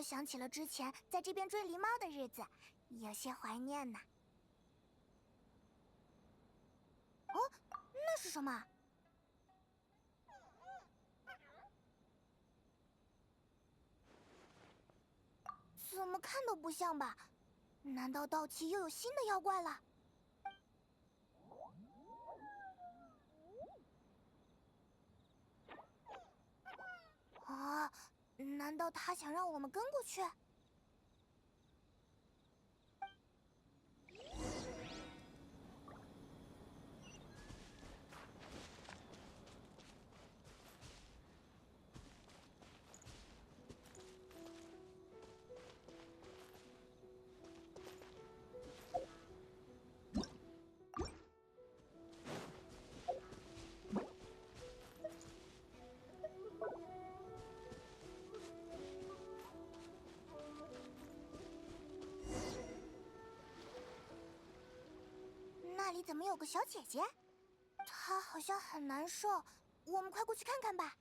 想起了之前在这边追狸猫的日子，有些怀念呢。哦，那是什么？怎么看都不像吧？难道盗奇又有新的妖怪了？啊，难道他想让我们跟过去？那里怎么有个小姐姐？她好像很难受，我们快过去看看吧。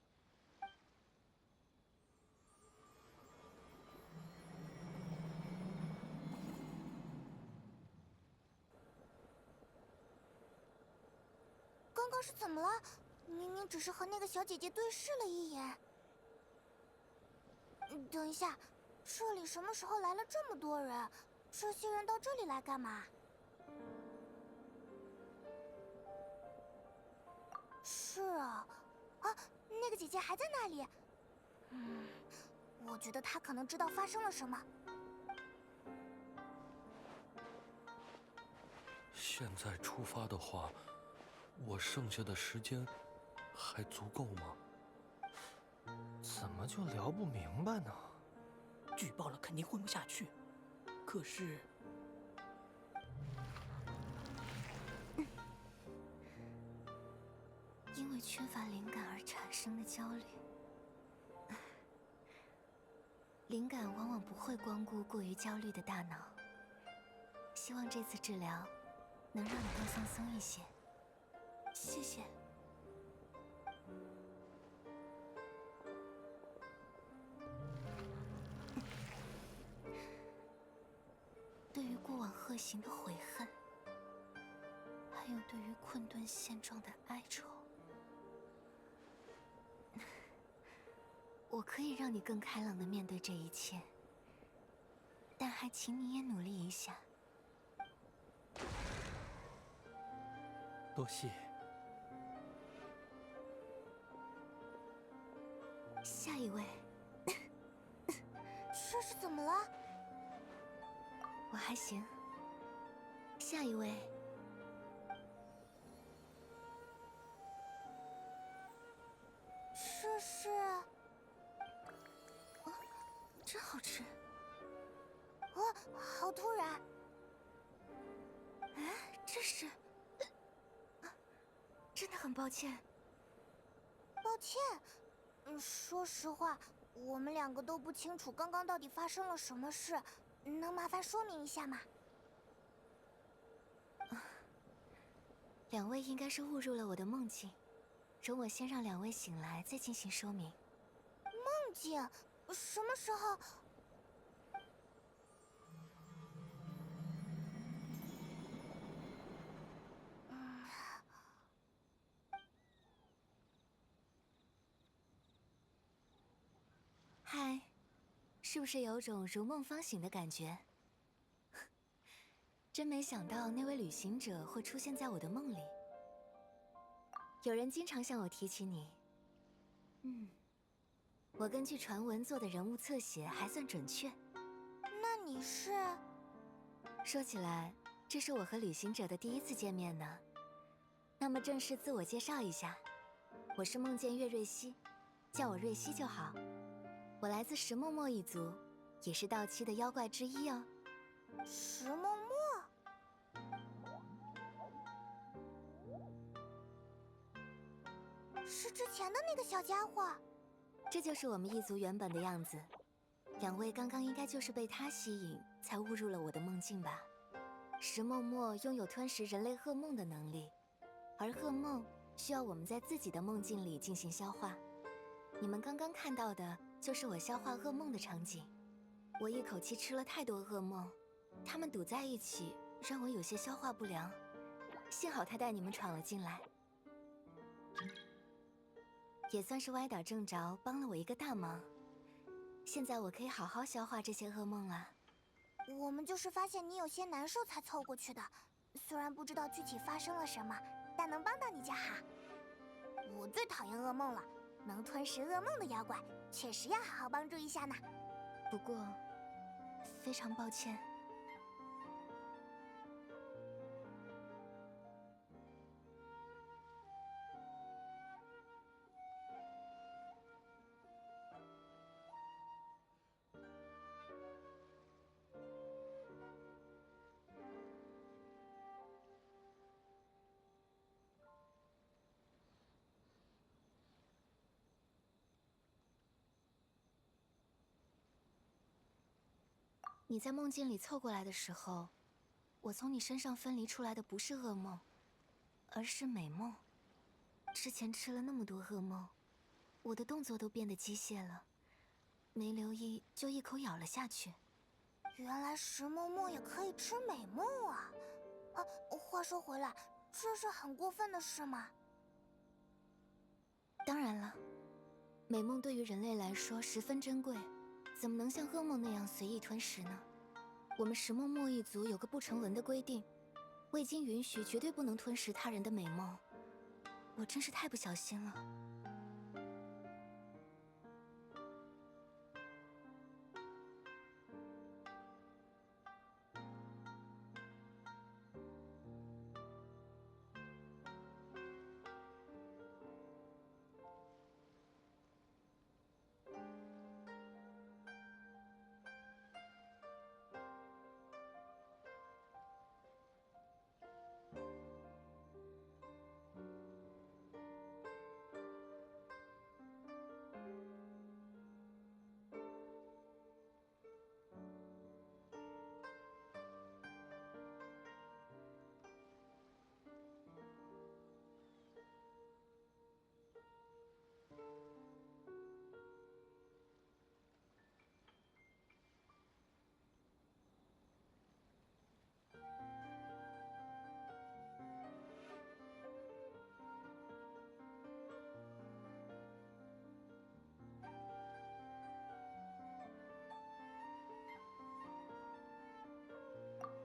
刚刚是怎么了？明明只是和那个小姐姐对视了一眼。等一下，这里什么时候来了这么多人？这些人到这里来干嘛？是啊，那个姐姐还在那里。我觉得她可能知道发生了什么。现在出发的话，我剩下的时间还足够吗？怎么就聊不明白呢？举报了肯定混不下去，可是……因为缺乏灵感而产生的焦虑。灵感往往不会光顾过于焦虑的大脑。希望这次治疗能让你更放松一些。谢谢。对于过往恶行的悔恨，还有对于困顿现状的哀愁，我可以让你更开朗地面对这一切，但还请你也努力一下。多谢。下一位。这是怎么了？我还行。下一位。这是……真好吃。好突然。哎，这是……真的很抱歉。抱歉。说实话，我们两个都不清楚刚刚到底发生了什么事，能麻烦说明一下吗？两位应该是误入了我的梦境，容我先让两位醒来，再进行说明。梦境？什么时候？嗨，是不是有种如梦方醒的感觉？真没想到那位旅行者会出现在我的梦里。有人经常向我提起你。我根据传闻做的人物侧写还算准确。那你是？说起来，这是我和旅行者的第一次见面呢。那么正式自我介绍一下，我是梦见月瑞希，叫我瑞希就好。我来自石默默一族，也是盗七的妖怪之一哦。石默默？是之前的那个小家伙。这就是我们一族原本的样子。两位刚刚应该就是被他吸引，才误入了我的梦境吧？石默默拥有吞食人类噩梦的能力，而噩梦需要我们在自己的梦境里进行消化。你们刚刚看到的就是我消化噩梦的场景。我一口气吃了太多噩梦，它们堵在一起，让我有些消化不良。幸好他带你们闯了进来，也算是歪打正着，帮了我一个大忙。现在我可以好好消化这些噩梦了。我们就是发现你有些难受才凑过去的，虽然不知道具体发生了什么，但能帮到你就好。我最讨厌噩梦了，能吞噬噩梦的妖怪，确实要好好帮助一下呢。不过，非常抱歉。你在梦境里凑过来的时候，我从你身上分离出来的不是噩梦，而是美梦。之前吃了那么多噩梦，我的动作都变得机械了，没留意就一口咬了下去。原来石梦梦也可以吃美梦啊！啊，话说回来，这是很过分的事吗？当然了，美梦对于人类来说十分珍贵，怎么能像噩梦那样随意吞食呢？我们石梦墨一族有个不成文的规定，未经允许绝对不能吞食他人的美梦。我真是太不小心了。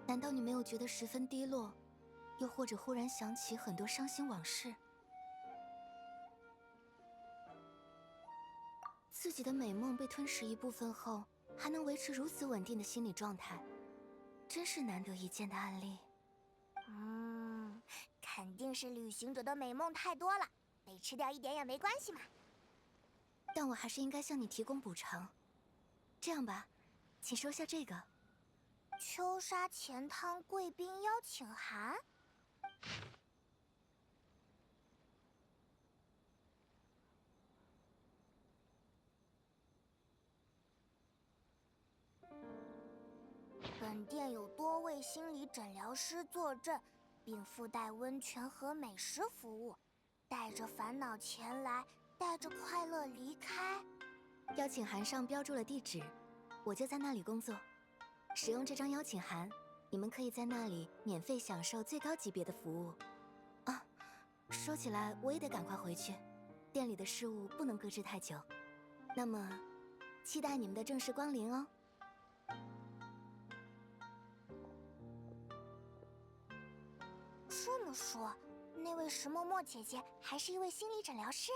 难道你没有觉得十分低落，又或者忽然想起很多伤心往事？自己的美梦被吞噬一部分后，还能维持如此稳定的心理状态，真是难得一见的案例。肯定是旅行者的美梦太多了，被吃掉一点也没关系嘛。但我还是应该向你提供补偿。这样吧，请收下这个。秋沙钱汤贵宾邀请函。本店有多位心理诊疗师坐镇，并附带温泉和美食服务。带着烦恼前来，带着快乐离开。邀请函上标注了地址，我就在那里工作。使用这张邀请函，你们可以在那里免费享受最高级别的服务。啊，说起来我也得赶快回去，店里的事务不能搁置太久。那么，期待你们的正式光临哦。这么说，那位石默默姐姐还是一位心理诊疗师？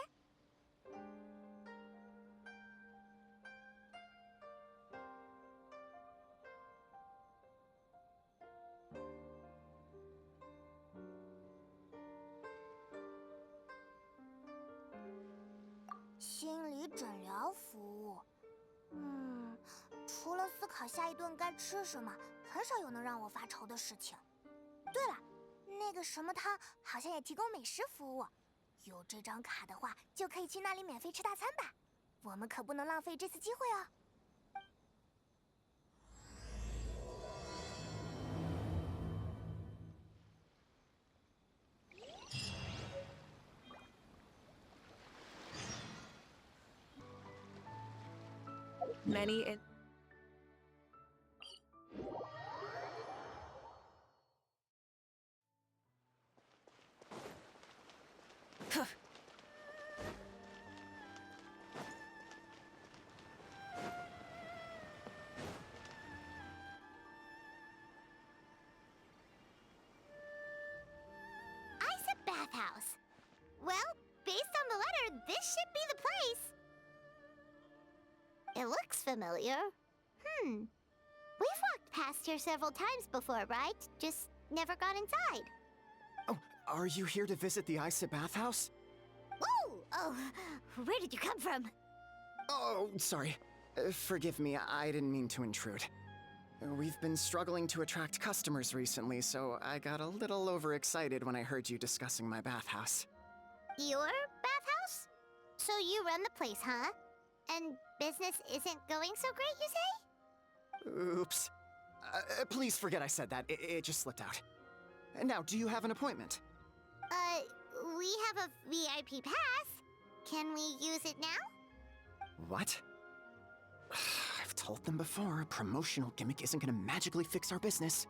心理诊疗服务，除了思考下一顿该吃什么，很少有能让我发愁的事情。对了，那个什么汤好像也提供美食服务，有这张卡的话，就可以去那里免费吃大餐吧。我们可不能浪费这次机会哦。Many Well, based on the letter, this should be the place. It looks familiar. We've walked past here several times before, right? Just never got inside. Oh, are you here to visit the Isa bathhouse? Whoa! Oh, where did you come from? Oh, sorry. Forgive me, I didn't mean to intrude. We've been struggling to attract customers recently, so I got a little overexcited when I heard you discussing my bathhouse. Your bathhouse? So you run the place, huh? And business isn't going so great, you say? Oops. Please forget I said that. It just slipped out. Now, do you have an appointment? We have a VIP pass. Can we use it now? What? I've told them before, a promotional gimmick isn't gonna magically fix our business.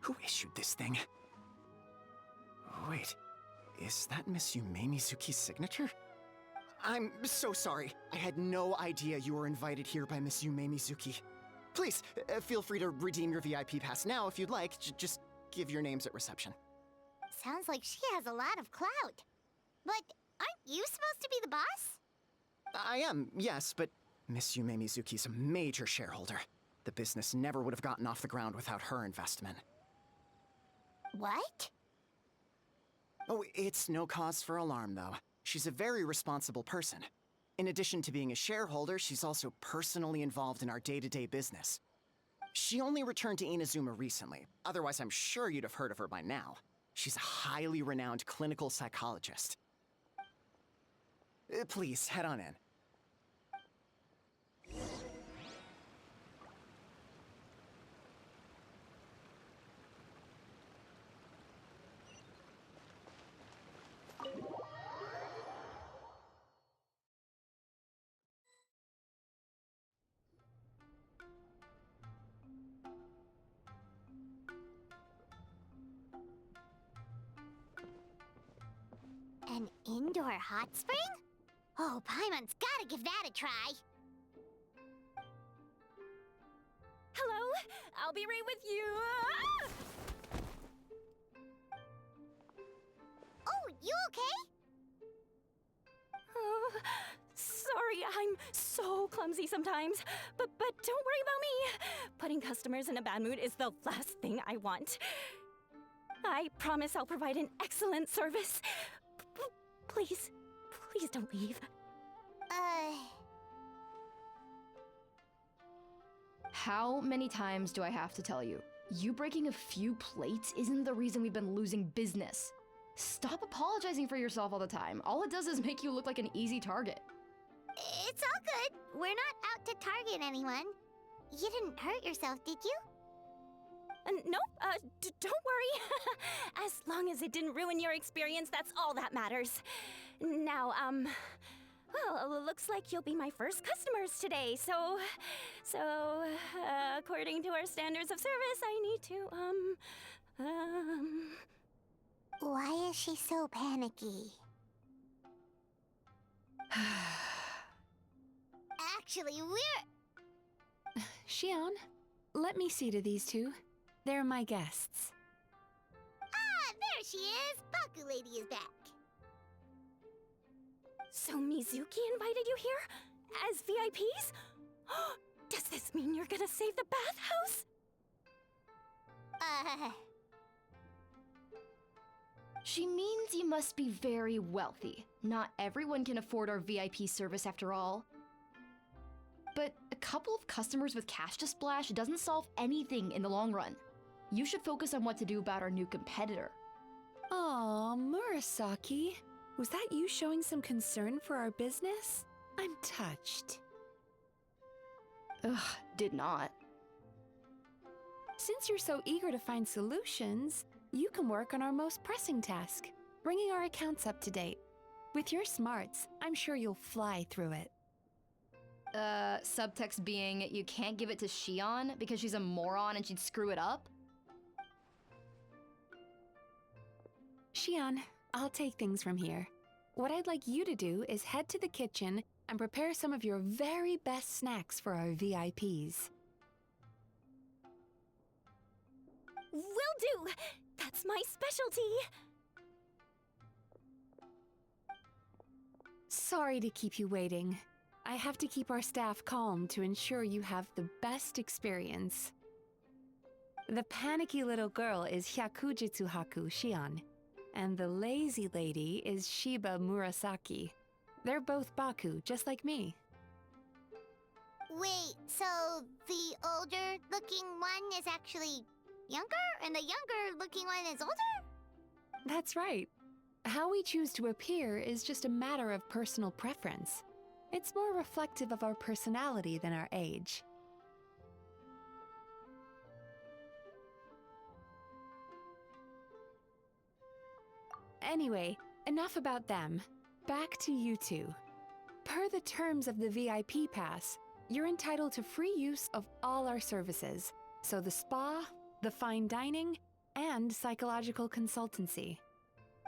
Who issued this thing? Wait, is that Miss Yume Mizuki's signature? I'm so sorry. I had no idea you were invited here by Miss Yume Mizuki. Please, feel free to redeem your VIP pass now if you'd like. Just give your names at reception. Sounds like she has a lot of clout. But aren't you supposed to be the boss? I am, yes, but Miss Yume Mizuki's a major shareholder. The business never would have gotten off the ground without her investment. What? Oh, it's no cause for alarm, though. She's a very responsible person. In addition to being a shareholder, she's also personally involved in our day-to-day business. She only returned to Inazuma recently. Otherwise, I'm sure you'd have heard of her by now. She's a highly renowned clinical psychologist. Please, head on in. An indoor hot spring? Oh, Paimon's gotta give that a try. Hello, I'll be right with you. Ah! Oh, you okay? Oh, sorry, I'm so clumsy sometimes. But don't worry about me. Putting customers in a bad mood is the last thing I want. I promise I'll provide an excellent service. Please, please don't leave. How many times do I have to tell you? You breaking a few plates isn't the reason we've been losing business. Stop apologizing for yourself all the time. All it does is make you look like an easy target. It's all good. We're not out to target anyone. You didn't hurt yourself, did you? Nope, don't worry. As long as it didn't ruin your experience, that's all that matters. Now, well, looks like you'll be my first customers today, so, according to our standards of service, I need to, Why is she so panicky? Actually, we're... Shion, let me see to these two. They're my guests. Ah, there she is! Baku Lady is back. So Mizuki invited you here? As VIPs? Does this mean you're gonna save the bathhouse? She means you must be very wealthy. Not everyone can afford our VIP service after all. But a couple of customers with cash to splash doesn't solve anything in the long run. You should focus on what to do about our new competitor. Aw, Murasaki. Was that you showing some concern for our business? I'm touched. Ugh, did not. Since you're so eager to find solutions, you can work on our most pressing task, bringing our accounts up to date. With your smarts, I'm sure you'll fly through it. Subtext being, you can't give it to Shion because she's a moron and she'd screw it up? Shion, I'll take things from here. What I'd like you to do is head to the kitchen and prepare some of your very best snacks for our VIPs. Will do! That's my specialty! Sorry to keep you waiting. I have to keep our staff calm to ensure you have the best experience. The panicky little girl is Hyakujitsu Haku Shion, and the lazy lady is Shiba Murasaki. They're both Baku, just like me. Wait, so the older-looking one is actually younger, and the younger-looking one is older? That's right. How we choose to appear is just a matter of personal preference. It's more reflective of our personality than our age. Anyway, enough about them. Back to you two. Per the terms of the VIP pass, you're entitled to free use of all our services. So the spa, the fine dining, and psychological consultancy.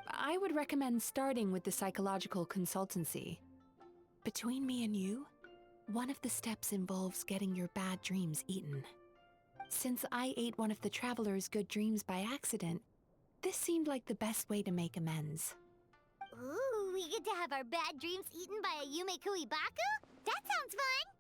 I would recommend starting with the psychological consultancy. Between me and you, one of the steps involves getting your bad dreams eaten. Since I ate one of the traveler's good dreams by accident, this seemed like the best way to make amends. Ooh, we get to have our bad dreams eaten by a Yume Baku? That sounds fun!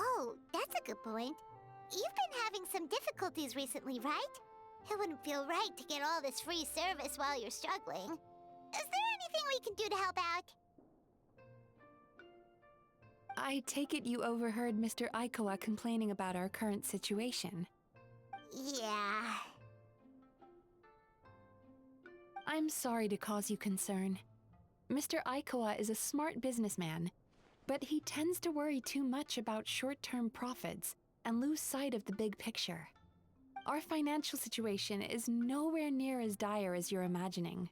Oh, that's a good point. You've been having some difficulties recently, right? It wouldn't feel right to get all this free service while you're struggling. Is there anything we can do to help out? I take it you overheard Mr. Aikawa complaining about our current situation. Yeah. I'm sorry to cause you concern. Mr. Aikawa is a smart businessman, but he tends to worry too much about short-term profits and lose sight of the big picture. Our financial situation is nowhere near as dire as you're imagining.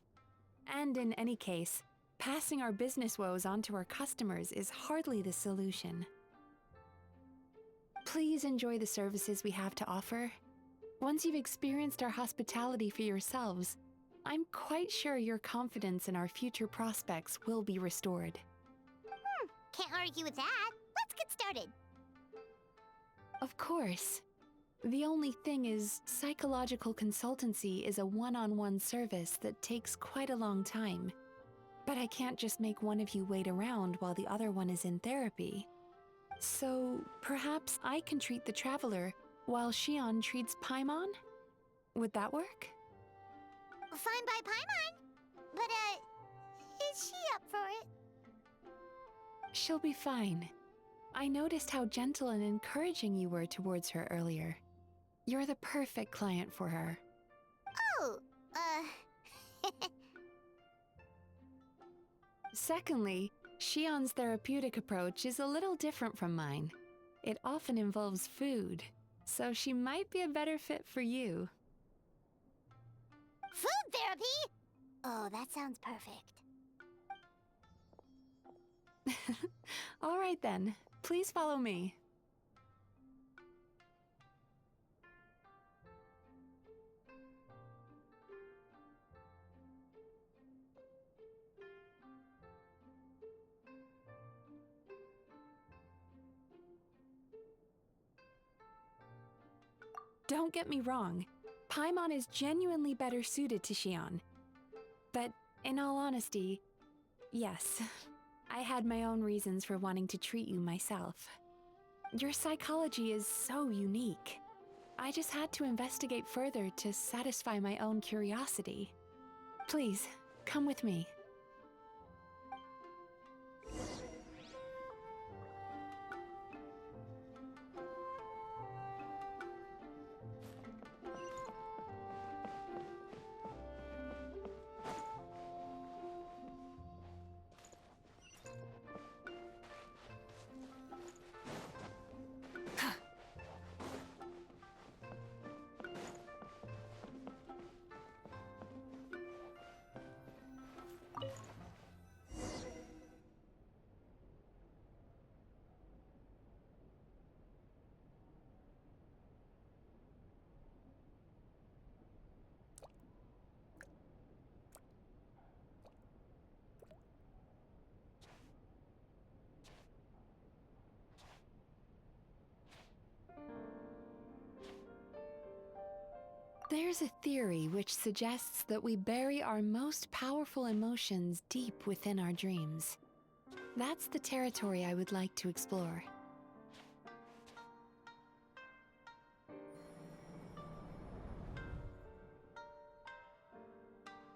And in any case, passing our business woes on to our customers is hardly the solution. Please enjoy the services we have to offer. Once you've experienced our hospitality for yourselves, I'm quite sure your confidence in our future prospects will be restored. Can't argue with that. Let's get started. Of course. The only thing is, psychological consultancy is a one-on-one service that takes quite a long time. But I can't just make one of you wait around while the other one is in therapy. So, perhaps I can treat the traveler while Shion treats Paimon? Would that work? Fine by Paimon. But, is she up for it? She'll be fine. I noticed how gentle and encouraging you were towards her earlier. You're the perfect client for her. Oh, Secondly, Shion's therapeutic approach is a little different from mine. It often involves food, so she might be a better fit for you. Food therapy? Oh, that sounds perfect. All right then, please follow me. Don't get me wrong, Paimon is genuinely better suited to Shion. But in all honesty, yes, I had my own reasons for wanting to treat you myself. Your psychology is so unique. I just had to investigate further to satisfy my own curiosity. Please, come with me. There's a theory which suggests that we bury our most powerful emotions deep within our dreams. That's the territory I would like to explore.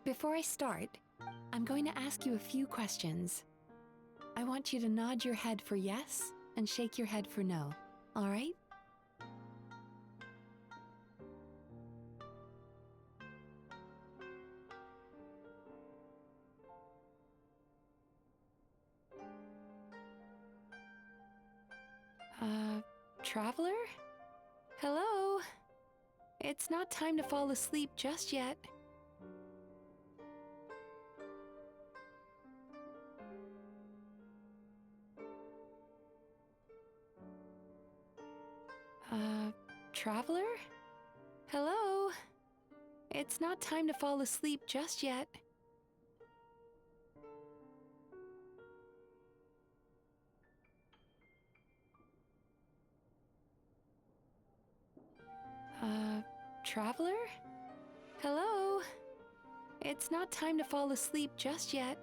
Before I start, I'm going to ask you a few questions. I want you to nod your head for yes and shake your head for no, all right? Traveler? Hello? It's not time to fall asleep just yet. Traveler? Hello? It's not time to fall asleep just yet. Traveler? Hello? It's not time to fall asleep just yet.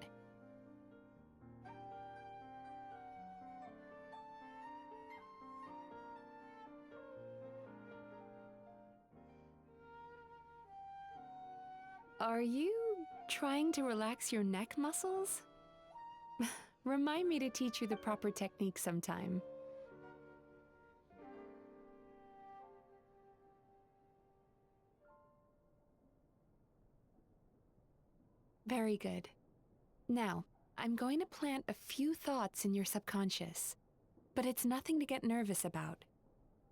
Are you trying to relax your neck muscles? Remind me to teach you the proper technique sometime. Very good. Now, I'm going to plant a few thoughts in your subconscious, but it's nothing to get nervous about.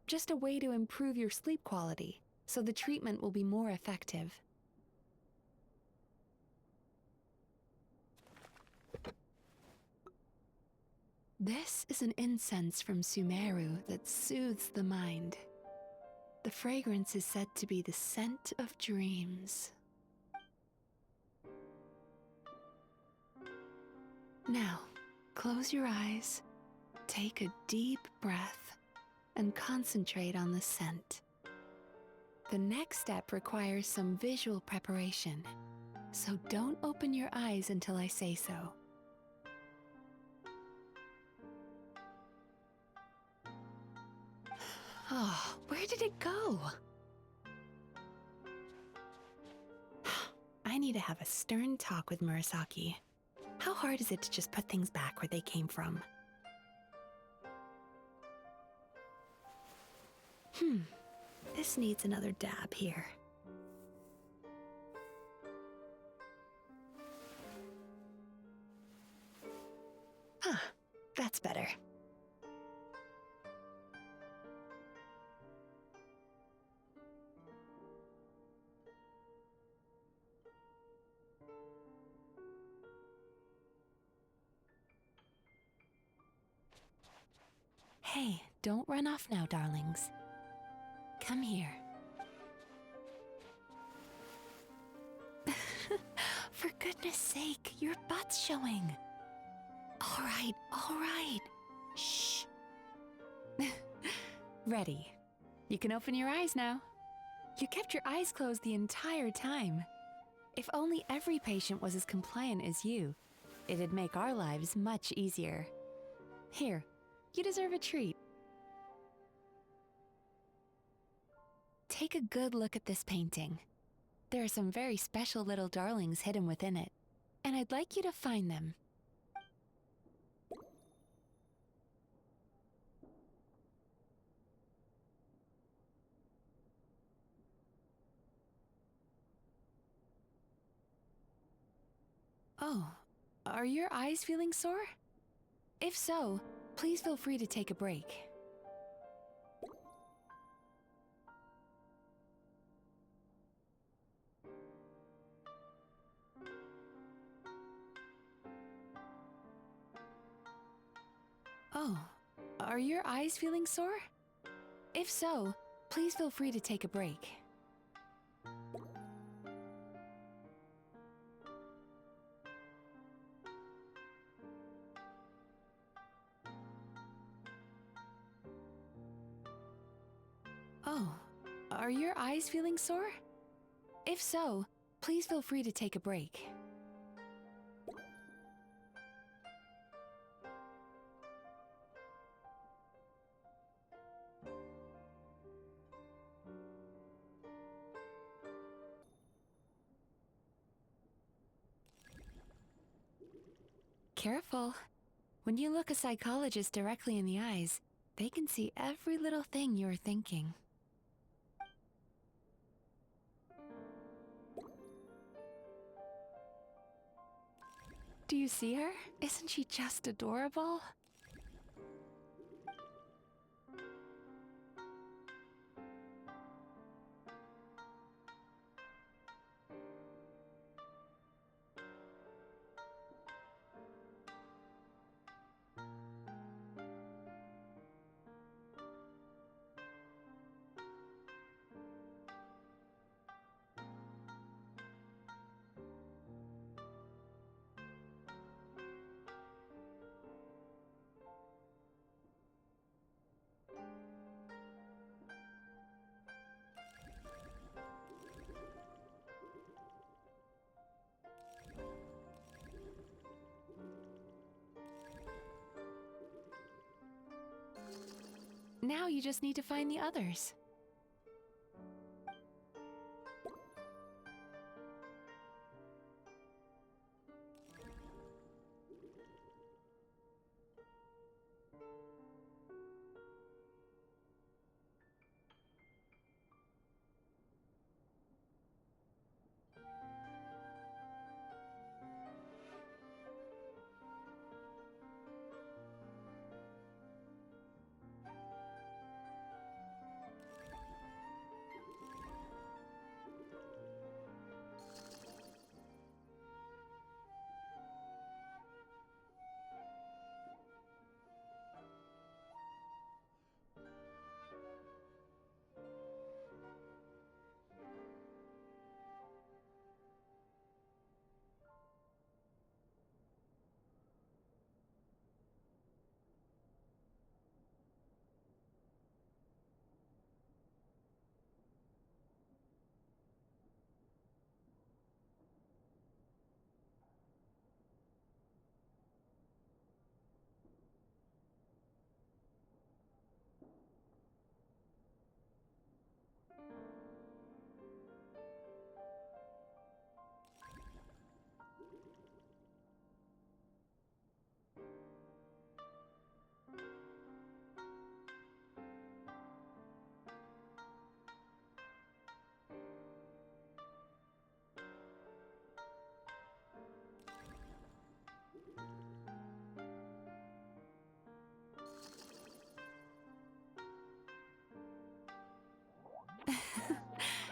Just a way to improve your sleep quality, so the treatment will be more effective. This is an incense from Sumeru that soothes the mind. The fragrance is said to be the scent of dreams. Now, close your eyes, take a deep breath, and concentrate on the scent. The next step requires some visual preparation, so don't open your eyes until I say so. Oh, where did it go? I need to have a stern talk with Murasaki. How hard is it to just put things back where they came from? This needs another dab here. That's better. Hey, don't run off now, darlings. Come here. For goodness sake, your butt's showing. All right. Shh. Ready. You can open your eyes now. You kept your eyes closed the entire time. If only every patient was as compliant as you, it'd make our lives much easier. Here, you deserve a treat. Take a good look at this painting. There are some very special little darlings hidden within it, and I'd like you to find them. Oh, are your eyes feeling sore? If so, please feel free to take a break. Oh, are your eyes feeling sore? If so, please feel free to take a break. Oh, are your eyes feeling sore? If so, please feel free to take a break. Careful. When you look a psychologist directly in the eyes, they can see every little thing you're thinking. Do you see her? Isn't she just adorable? Now you just need to find the others.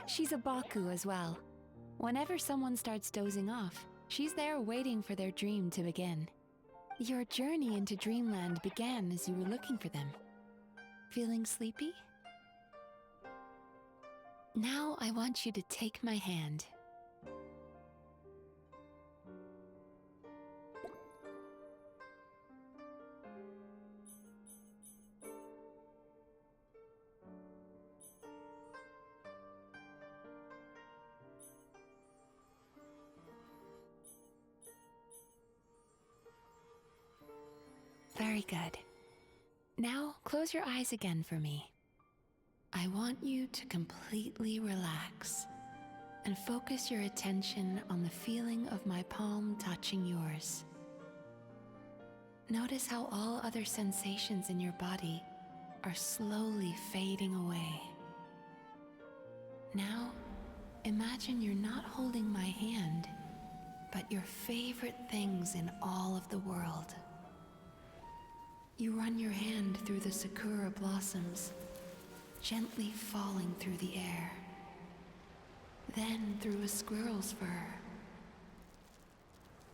She's a Baku as well. Whenever someone starts dozing off, she's there waiting for their dream to begin. Your journey into Dreamland began as you were looking for them. Feeling sleepy? Now I want you to take my hand. Very good. Now, close your eyes again for me. I want you to completely relax and focus your attention on the feeling of my palm touching yours. Notice how all other sensations in your body are slowly fading away. Now, imagine you're not holding my hand, but your favorite things in all of the world. You run your hand through the sakura blossoms, gently falling through the air. Then through a squirrel's fur.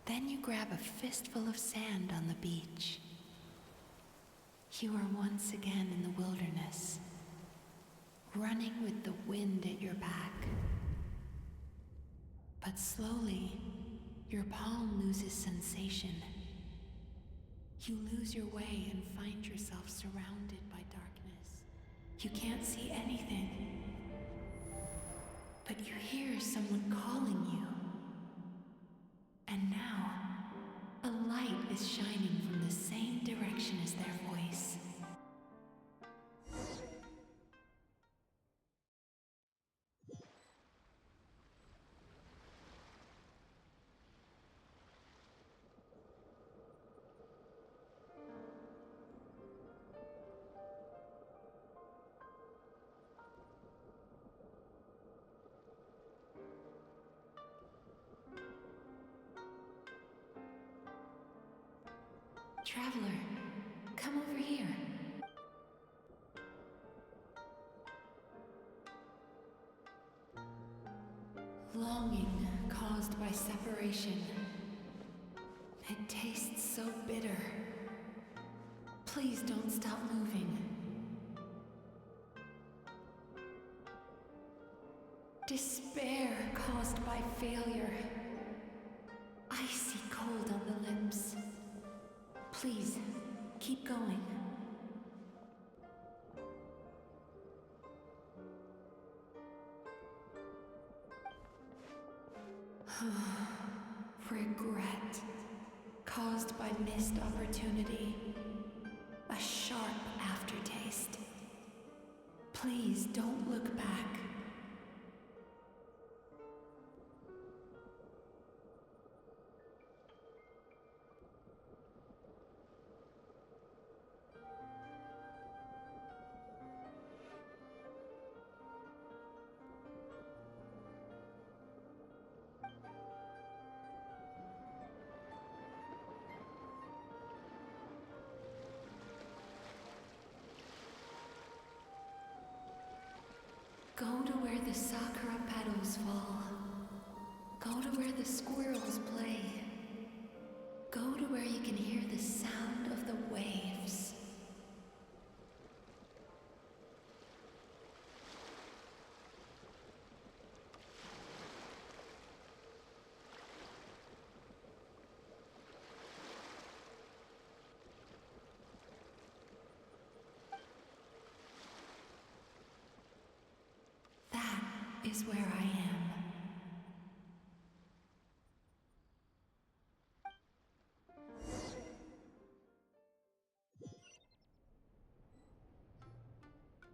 Then you grab a fistful of sand on the beach. You are once again in the wilderness, running with the wind at your back. But slowly, your palm loses sensation. You lose your way and find yourself surrounded by darkness. You can't see anything, but you hear someone calling you. And now, a light is shining from the same direction as their voice. Traveler, come over here. Longing caused by separation. It tastes so bitter. Please don't stop moving. Despair caused by failure. Icy cold on the lips. Please, keep going. Regret, caused by missed opportunity. A sharp aftertaste. Please don't look back. Go to where the sakura petals fall. Go to where the squirrels play. Go to where you can hear the sound of the waves. That is where I am.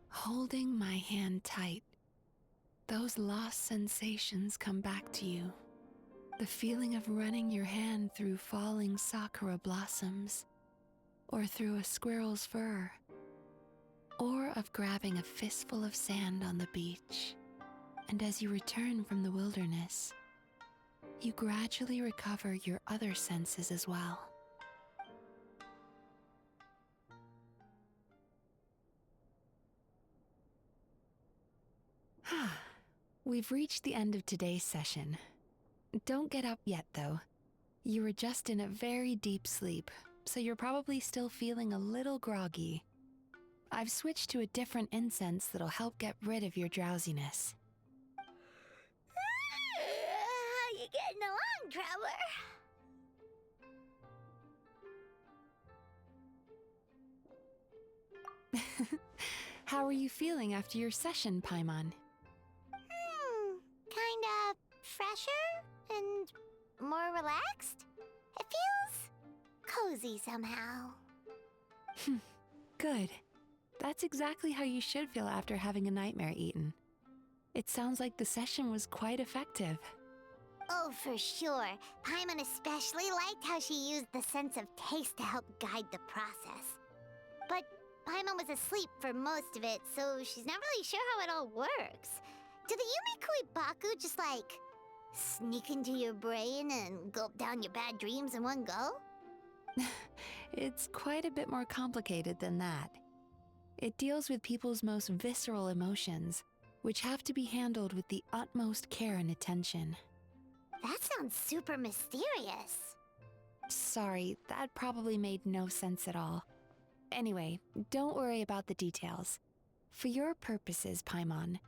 Holding my hand tight, those lost sensations come back to you. The feeling of running your hand through falling sakura blossoms, or through a squirrel's fur, or of grabbing a fistful of sand on the beach. And as you return from the wilderness, you gradually recover your other senses as well. We've reached the end of today's session. Don't get up yet, though. You were just in a very deep sleep, so you're probably still feeling a little groggy. I've switched to a different incense that'll help get rid of your drowsiness. How you getting along, Traveler? How are you feeling after your session, Paimon? Kinda fresher and more relaxed. It feels cozy somehow. Good. That's exactly how you should feel after having a nightmare eaten. It sounds like the session was quite effective. Oh, for sure. Paimon especially liked how she used the sense of taste to help guide the process. But Paimon was asleep for most of it, so she's not really sure how it all works. Do the Yumikui Baku just, like, sneak into your brain and gulp down your bad dreams in one go? It's quite a bit more complicated than that. It deals with people's most visceral emotions, which have to be handled with the utmost care and attention. That sounds super mysterious. Sorry, that probably made no sense at all. Anyway, don't worry about the details. For your purposes, Paimon,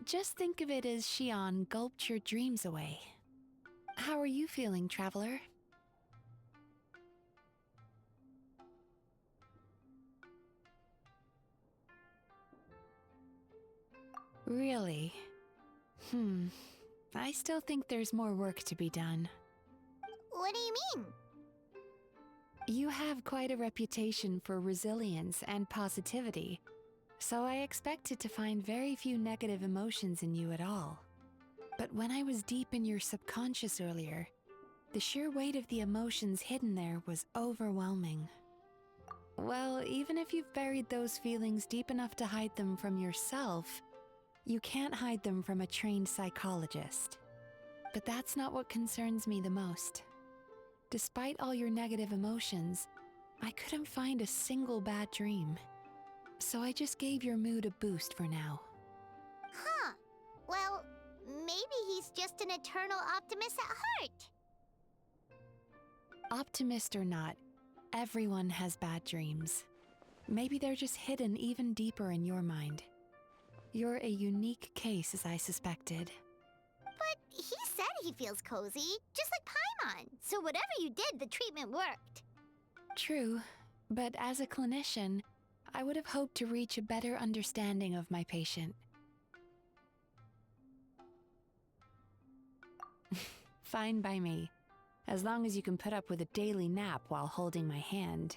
just think of it as Xion gulped your dreams away. How are you feeling, Traveler? Really? I still think there's more work to be done. What do you mean? You have quite a reputation for resilience and positivity, so I expected to find very few negative emotions in you at all. But when I was deep in your subconscious earlier, the sheer weight of the emotions hidden there was overwhelming. Well, even if you've buried those feelings deep enough to hide them from yourself, you can't hide them from a trained psychologist. But that's not what concerns me the most. Despite all your negative emotions, I couldn't find a single bad dream. So I just gave your mood a boost for now. Huh. Well, maybe he's just an eternal optimist at heart. Optimist or not, everyone has bad dreams. Maybe they're just hidden even deeper in your mind. You're a unique case, as I suspected. But he said he feels cozy, just like Paimon. So whatever you did, the treatment worked. True, but as a clinician, I would have hoped to reach a better understanding of my patient. Fine by me, as long as you can put up with a daily nap while holding my hand.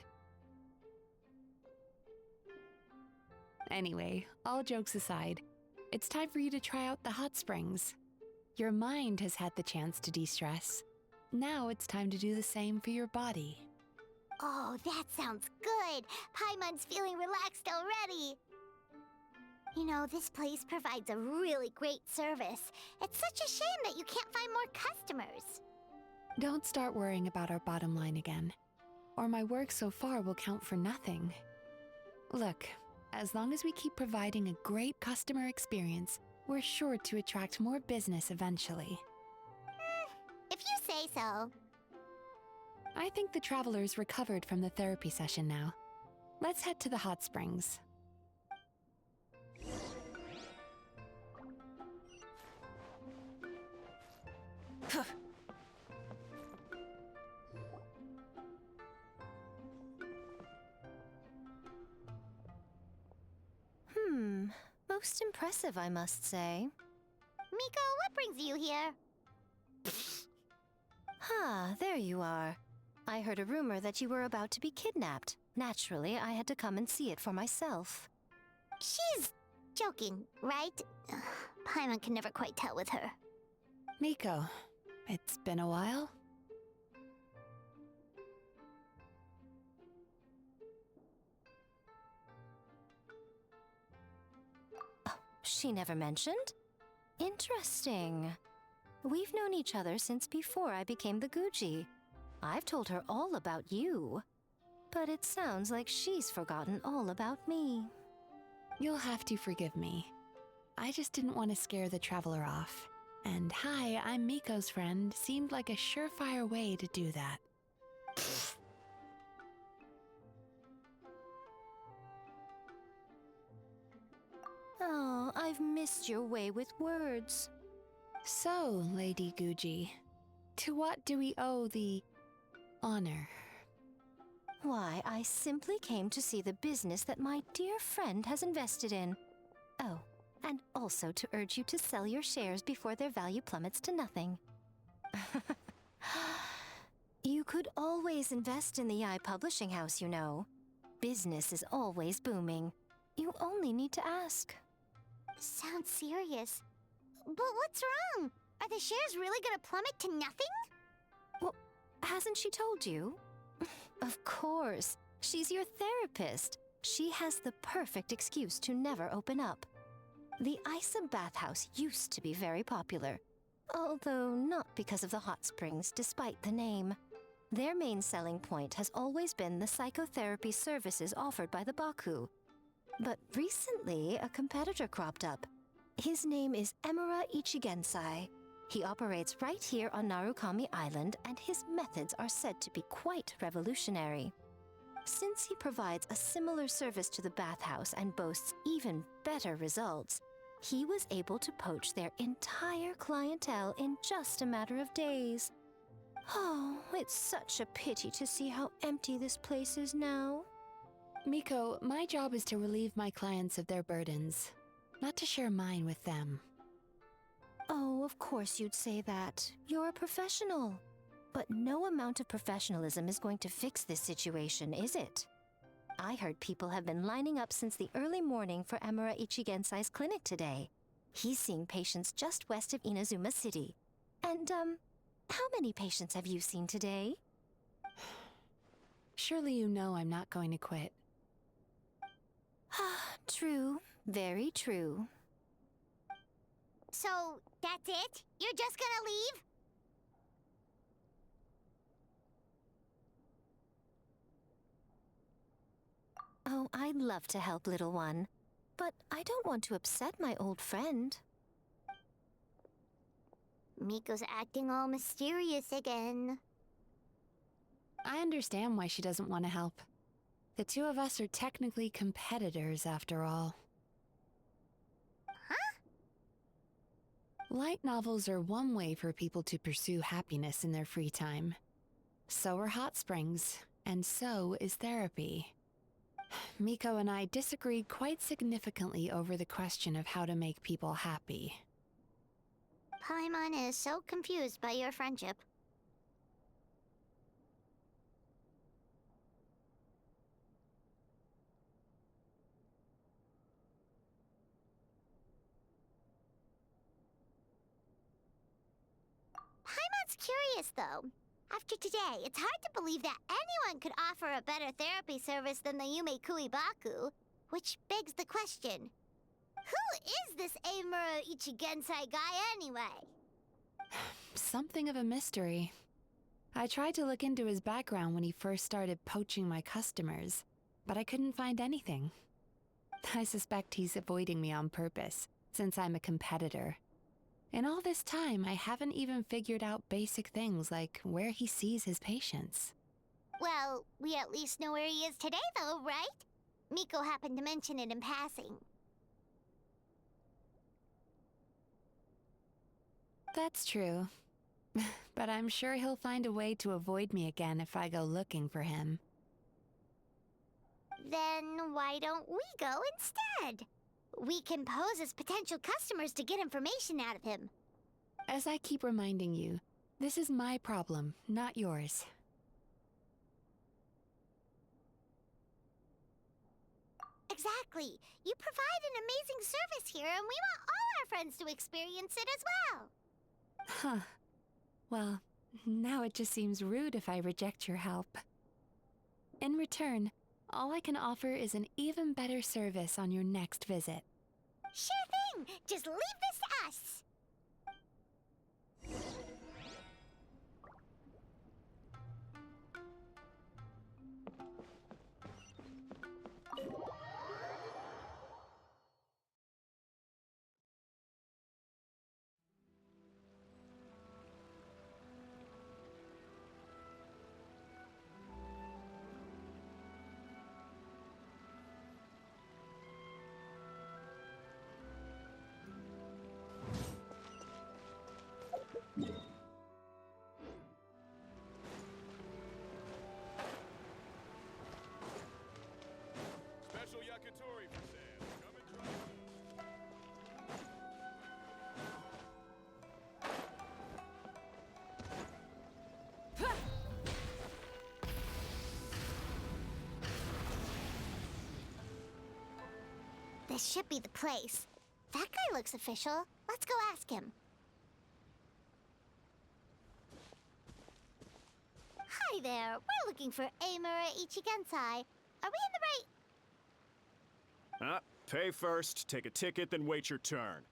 Anyway, all jokes aside, it's time for you to try out the hot springs. Your mind has had the chance to de-stress. Now it's time to do the same for your body. Oh, that sounds good. Paimon's feeling relaxed already. You know, this place provides a really great service. It's such a shame that you can't find more customers. Don't start worrying about our bottom line again, or my work so far will count for nothing. Look, as long as we keep providing a great customer experience, we're sure to attract more business eventually. If you say so. I think the travelers recovered from the therapy session now. Let's head to the hot springs. Most impressive, I must say. Miko, what brings you here? There you are. I heard a rumor that you were about to be kidnapped. Naturally, I had to come and see it for myself. She's joking, right? Paimon can never quite tell with her. Miko, it's been a while. She never mentioned? Interesting. We've known each other since before I became the Guji. I've told her all about you. But it sounds like she's forgotten all about me. You'll have to forgive me. I just didn't want to scare the traveler off. And hi, I'm Miko's friend seemed like a surefire way to do that. Oh, I've missed your way with words. So, Lady Guji, to what do we owe the honor? Why, I simply came to see the business that my dear friend has invested in. Oh, and also to urge you to sell your shares before their value plummets to nothing. You could always invest in the publishing house, you know. Business is always booming. You only need to ask. Sounds serious. But what's wrong? Are the shares really gonna plummet to nothing? Well, hasn't she told you? Of course. She's your therapist. She has the perfect excuse to never open up. The Isa bathhouse used to be very popular, although not because of the hot springs, despite the name. Their main selling point has always been the psychotherapy services offered by the Baku. But recently, a competitor cropped up. His name is Emura Ichigensai. He operates right here on Narukami Island, and his methods are said to be quite revolutionary. Since he provides a similar service to the bathhouse and boasts even better results, he was able to poach their entire clientele in just a matter of days. Oh, it's such a pity to see how empty this place is now. Miko, my job is to relieve my clients of their burdens, not to share mine with them. Oh, of course you'd say that. You're a professional. But no amount of professionalism is going to fix this situation, is it? I heard people have been lining up since the early morning for Amara Ichigensai's clinic today. He's seeing patients just west of Inazuma City. And, how many patients have you seen today? Surely you know I'm not going to quit. True. Very true. So, that's it? You're just gonna leave? Oh, I'd love to help, little one. But I don't want to upset my old friend. Miko's acting all mysterious again. I understand why she doesn't want to help. The two of us are technically competitors, after all. Huh? Light novels are one way for people to pursue happiness in their free time. So are hot springs, and so is therapy. Miko and I disagreed quite significantly over the question of how to make people happy. Paimon is so confused by your friendship. Paimon's curious, though. After today, it's hard to believe that anyone could offer a better therapy service than the Yume Kuibaku, which begs the question, who is this Amura Ichigensai guy anyway? Something of a mystery. I tried to look into his background when he first started poaching my customers, but I couldn't find anything. I suspect he's avoiding me on purpose, since I'm a competitor. In all this time, I haven't even figured out basic things like where he sees his patients. Well, we at least know where he is today, though, right? Miko happened to mention it in passing. That's true. But I'm sure he'll find a way to avoid me again if I go looking for him. Then why don't we go instead? We can pose as potential customers to get information out of him. As I keep reminding you, this is my problem, not yours. Exactly. You provide an amazing service here, and we want all our friends to experience it as well. Huh. Well, now it just seems rude if I reject your help. In return, all I can offer is an even better service on your next visit. Sure thing! Just leave this to us! Special yakitori for sale. Come and try. This should be the place. That guy looks official. Let's go ask him. Hi there. We're looking for Amura Ichigensai. Are we in the right... Pay first, take a ticket, then wait your turn.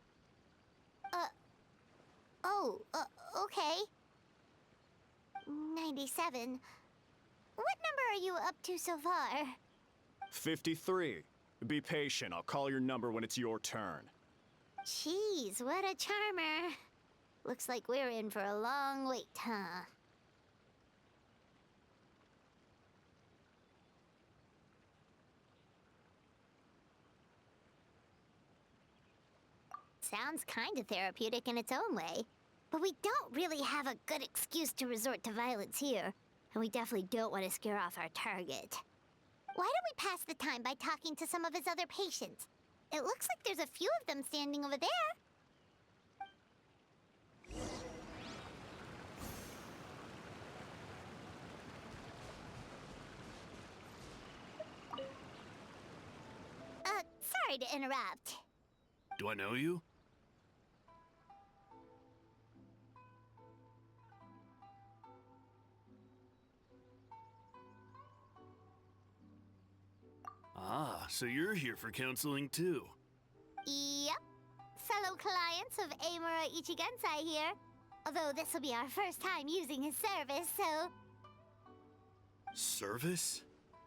Okay. 97. What number are you up to so far? 53. Be patient, I'll call your number when it's your turn. Jeez, what a charmer. Looks like we're in for a long wait, huh? Sounds kinda therapeutic in its own way. But we don't really have a good excuse to resort to violence here. And we definitely don't want to scare off our target. Why don't we pass the time by talking to some of his other patients? It looks like there's a few of them standing over there. Sorry to interrupt. Do I know you? Ah, so you're here for counseling too. Yep. Fellow clients of Amura Ichigensai here. Although this will be our first time using his service, so... Service?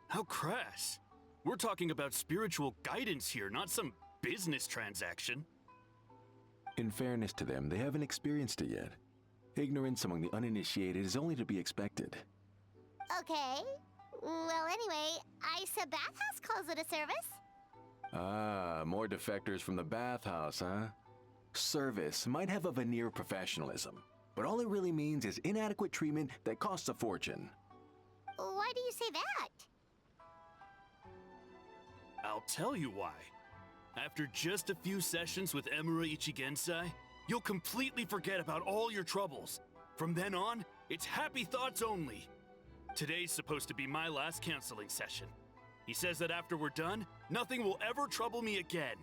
How crass. We're talking about spiritual guidance here, not some business transaction. In fairness to them, they haven't experienced it yet. Ignorance among the uninitiated is only to be expected. Okay. Well, anyway, Isa Bathhouse calls it a service. Ah, more defectors from the bathhouse, huh? Service might have a veneer of professionalism, but all it really means is inadequate treatment that costs a fortune. Why do you say that? I'll tell you why. After just a few sessions with Emura Ichigensai, you'll completely forget about all your troubles. From then on, it's happy thoughts only. Today's supposed to be my last counseling session. He says that after we're done, nothing will ever trouble me again.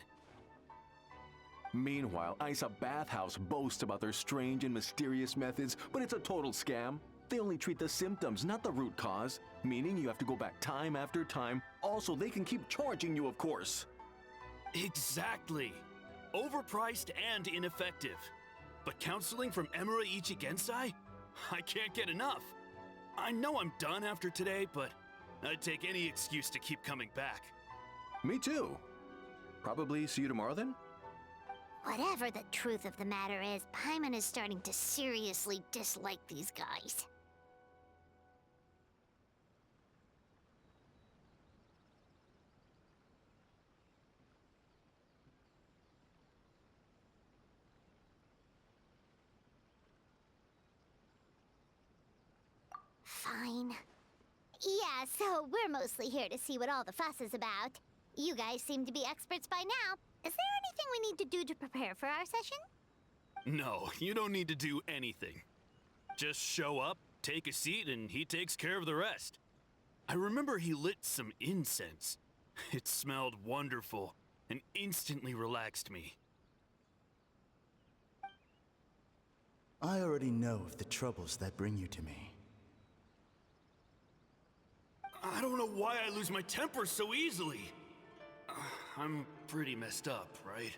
Meanwhile, Isa Bathhouse boasts about their strange and mysterious methods, but it's a total scam. They only treat the symptoms, not the root cause, meaning you have to go back time after time. Also, they can keep charging you, of course. Exactly. Overpriced and ineffective. But counseling from Emura Ichigensai? I can't get enough. I know I'm done after today, but I'd take any excuse to keep coming back. Me too. Probably see you tomorrow then? Whatever the truth of the matter is, Paimon is starting to seriously dislike these guys. Fine. Yeah, so we're mostly here to see what all the fuss is about. You guys seem to be experts by now. Is there anything we need to do to prepare for our session? No, you don't need to do anything. Just show up, take a seat, and he takes care of the rest. I remember he lit some incense. It smelled wonderful and instantly relaxed me. I already know of the troubles that bring you to me. I don't know why I lose my temper so easily. I'm pretty messed up, right?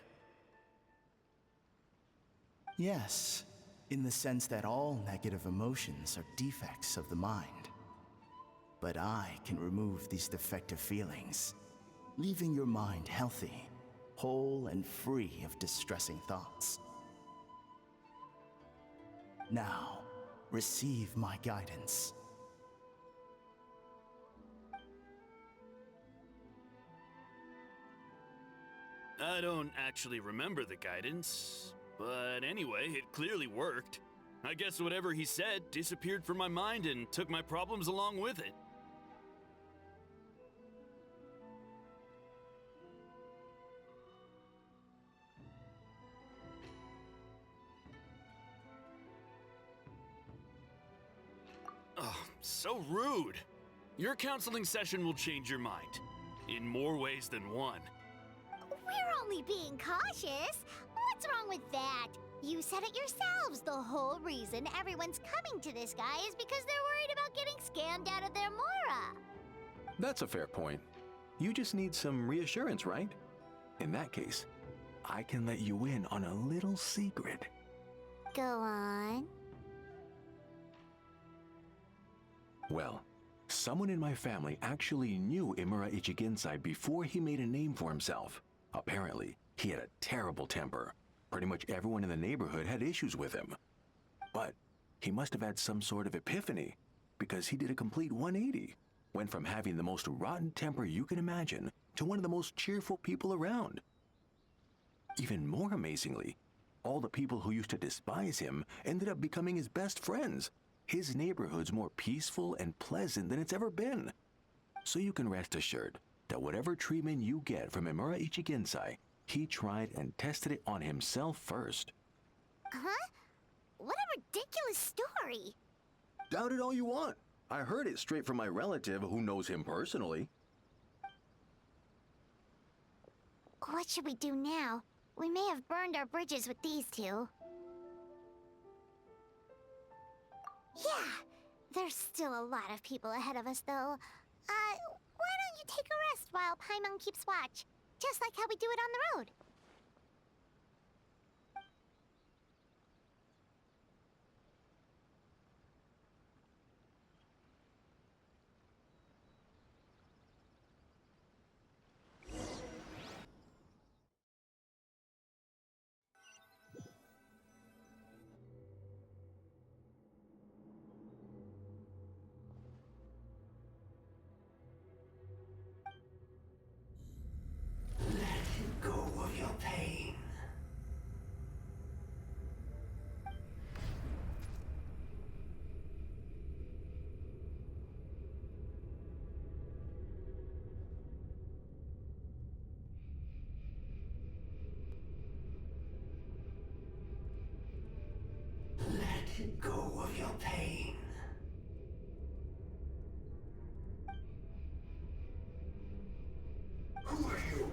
Yes, in the sense that all negative emotions are defects of the mind. But I can remove these defective feelings, leaving your mind healthy, whole and free of distressing thoughts. Now, receive my guidance. I don't actually remember the guidance, but anyway, it clearly worked. I guess whatever he said disappeared from my mind and took my problems along with it. Oh, so rude. Your counseling session will change your mind, in more ways than one. We're only being cautious. What's wrong with that? You said it yourselves. The whole reason everyone's coming to this guy is because they're worried about getting scammed out of their Mora. That's a fair point. You just need some reassurance, right? In that case, I can let you in on a little secret. Go on. Well, someone in my family actually knew Imura Ichigensai before he made a name for himself. Apparently, he had a terrible temper. Pretty much everyone in the neighborhood had issues with him. But he must have had some sort of epiphany, because he did a complete 180. Went from having the most rotten temper you can imagine to one of the most cheerful people around. Even more amazingly, all the people who used to despise him ended up becoming his best friends. His neighborhood's more peaceful and pleasant than it's ever been. So you can rest assured that whatever treatment you get from Imura Ichigensai, he tried and tested it on himself first. Huh? What a ridiculous story. Doubt it all you want. I heard it straight from my relative who knows him personally. What should we do now? We may have burned our bridges with these two. Yeah, there's still a lot of people ahead of us, though. Why don't you take a rest while Paimon keeps watch? Just like how we do it on the road. Go of your pain. Let go of your pain. Who are you?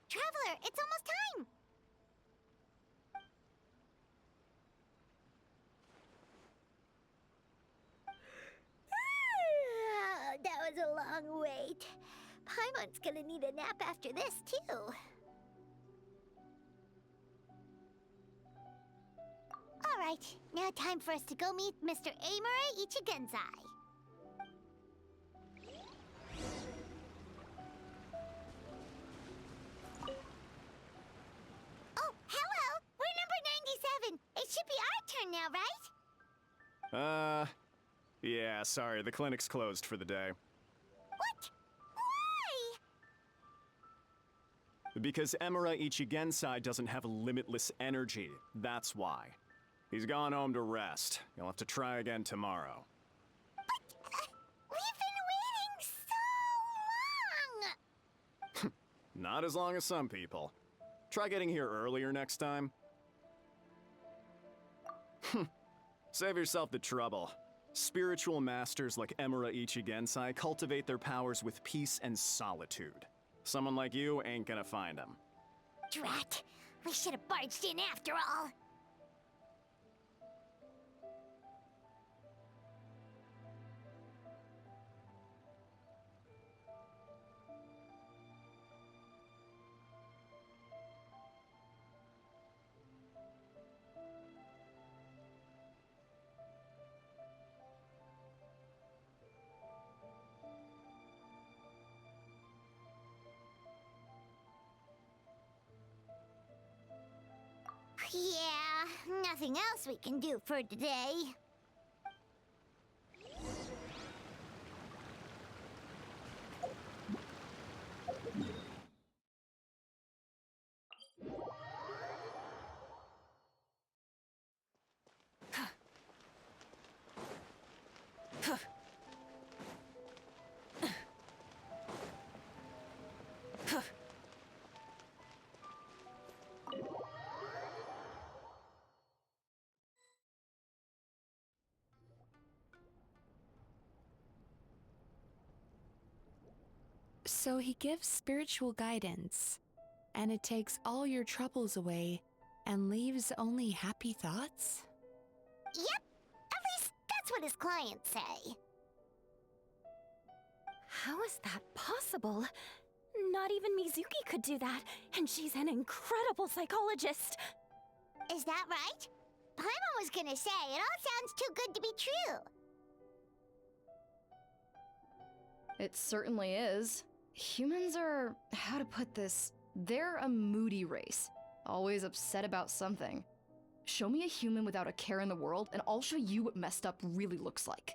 Traveler, it's almost time! That was a long wait. Paimon's gonna need a nap after this, too. Alright, now time for us to go meet Mr. Amura Ichigenzai. Oh, hello! We're number 97! It should be our turn now, right? Yeah, sorry, the clinic's closed for the day. What? Why? Because Emura Ichigensai doesn't have limitless energy, that's why. He's gone home to rest. You'll have to try again tomorrow. But, we've been waiting so long! Not as long as some people. Try getting here earlier next time. Save yourself the trouble. Spiritual masters like Emura Ichigensai cultivate their powers with peace and solitude. Someone like you ain't gonna find them. Drat! We should have barged in after all! Yeah, nothing else we can do for today. So he gives spiritual guidance, and it takes all your troubles away and leaves only happy thoughts? Yep, at least that's what his clients say. How is that possible? Not even Mizuki could do that, and she's an incredible psychologist. Is that right? Paimon was gonna say, it all sounds too good to be true. It certainly is. Humans are, how to put this, they're a moody race, always upset about something. Show me a human without a care in the world, and I'll show you what messed up really looks like.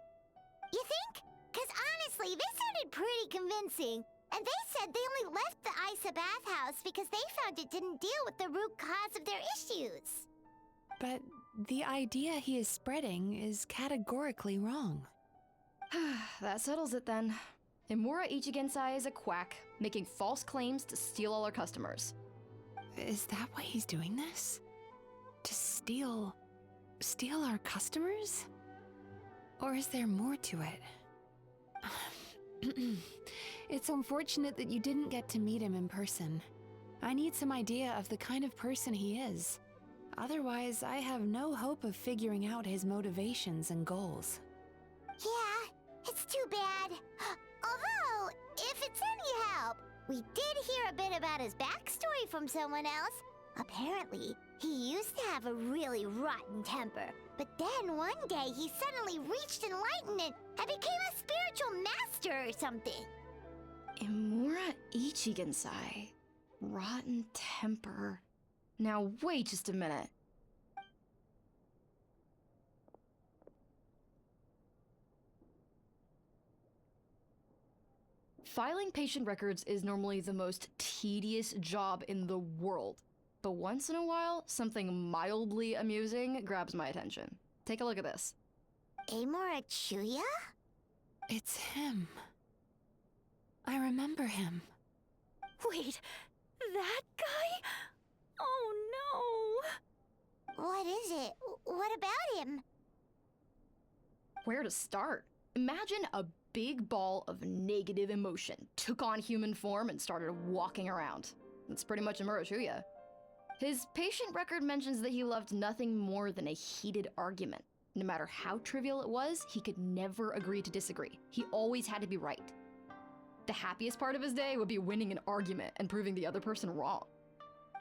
You think? 'Cause honestly, this sounded pretty convincing. And they said they only left the Isa bathhouse because they found it didn't deal with the root cause of their issues. But the idea he is spreading is categorically wrong. That settles it then. Imura Ichigensai is a quack, making false claims to steal all our customers. Is that why he's doing this? To steal our customers? Or is there more to it? It's unfortunate that you didn't get to meet him in person. I need some idea of the kind of person he is. Otherwise, I have no hope of figuring out his motivations and goals. Yeah, it's too bad. Although, if it's any help, we did hear a bit about his backstory from someone else. Apparently, he used to have a really rotten temper, but then one day he suddenly reached enlightenment and became a spiritual master or something. Imura Ichigensai. Rotten temper. Now wait just a minute. Filing patient records is normally the most tedious job in the world. But once in a while, something mildly amusing grabs my attention. Take a look at this. Amora Chuya? It's him. I remember him. Wait, that guy? Oh no! What is it? What about him? Where to start? Imagine a big ball of negative emotion took on human form and started walking around. That's pretty much Imura Chuya. His patient record mentions that he loved nothing more than a heated argument. No matter how trivial it was, he could never agree to disagree. He always had to be right. The happiest part of his day would be winning an argument and proving the other person wrong.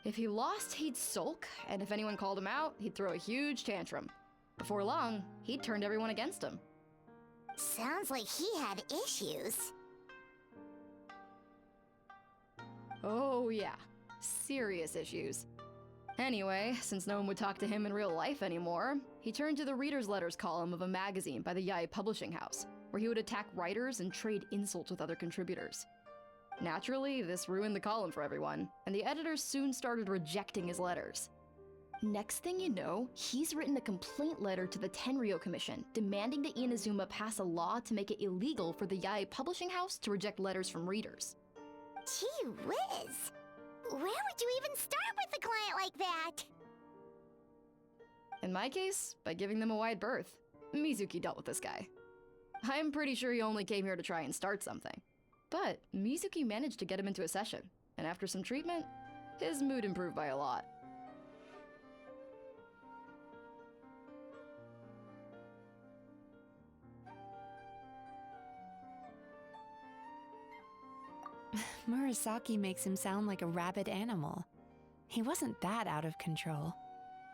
If he lost, he'd sulk, and if anyone called him out, he'd throw a huge tantrum. Before long, he'd turned everyone against him. Sounds like he had issues. Oh yeah, serious issues. Anyway, since no one would talk to him in real life anymore, he turned to the reader's letters column of a magazine by the Yai Publishing House, where he would attack writers and trade insults with other contributors. Naturally, this ruined the column for everyone, and the editors soon started rejecting his letters. Next thing you know, he's written a complaint letter to the Tenryo Commission, demanding that Inazuma pass a law to make it illegal for the Yai Publishing House to reject letters from readers. Gee whiz! Where would you even start with a client like that? In my case, by giving them a wide berth. Mizuki dealt with this guy. I'm pretty sure he only came here to try and start something. But Mizuki managed to get him into a session, and after some treatment, his mood improved by a lot. Murasaki makes him sound like a rabid animal. He wasn't that out of control.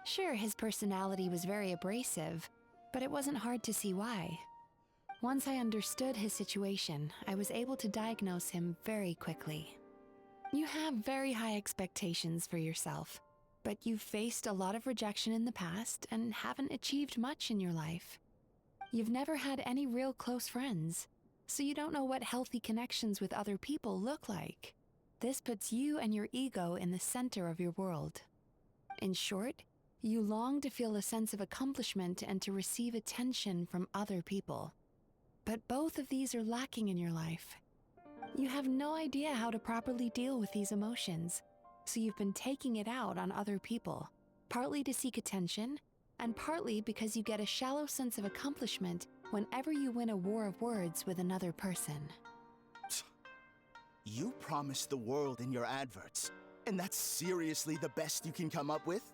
Sure, his personality was very abrasive, but it wasn't hard to see why. Once I understood his situation, I was able to diagnose him very quickly. You have very high expectations for yourself, but you've faced a lot of rejection in the past and haven't achieved much in your life. You've never had any real close friends, so you don't know what healthy connections with other people look like. This puts you and your ego in the center of your world. In short, you long to feel a sense of accomplishment and to receive attention from other people. But both of these are lacking in your life. You have no idea how to properly deal with these emotions, so you've been taking it out on other people, partly to seek attention, and partly because you get a shallow sense of accomplishment whenever you win a war of words with another person. You promise the world in your adverts, and that's seriously the best you can come up with?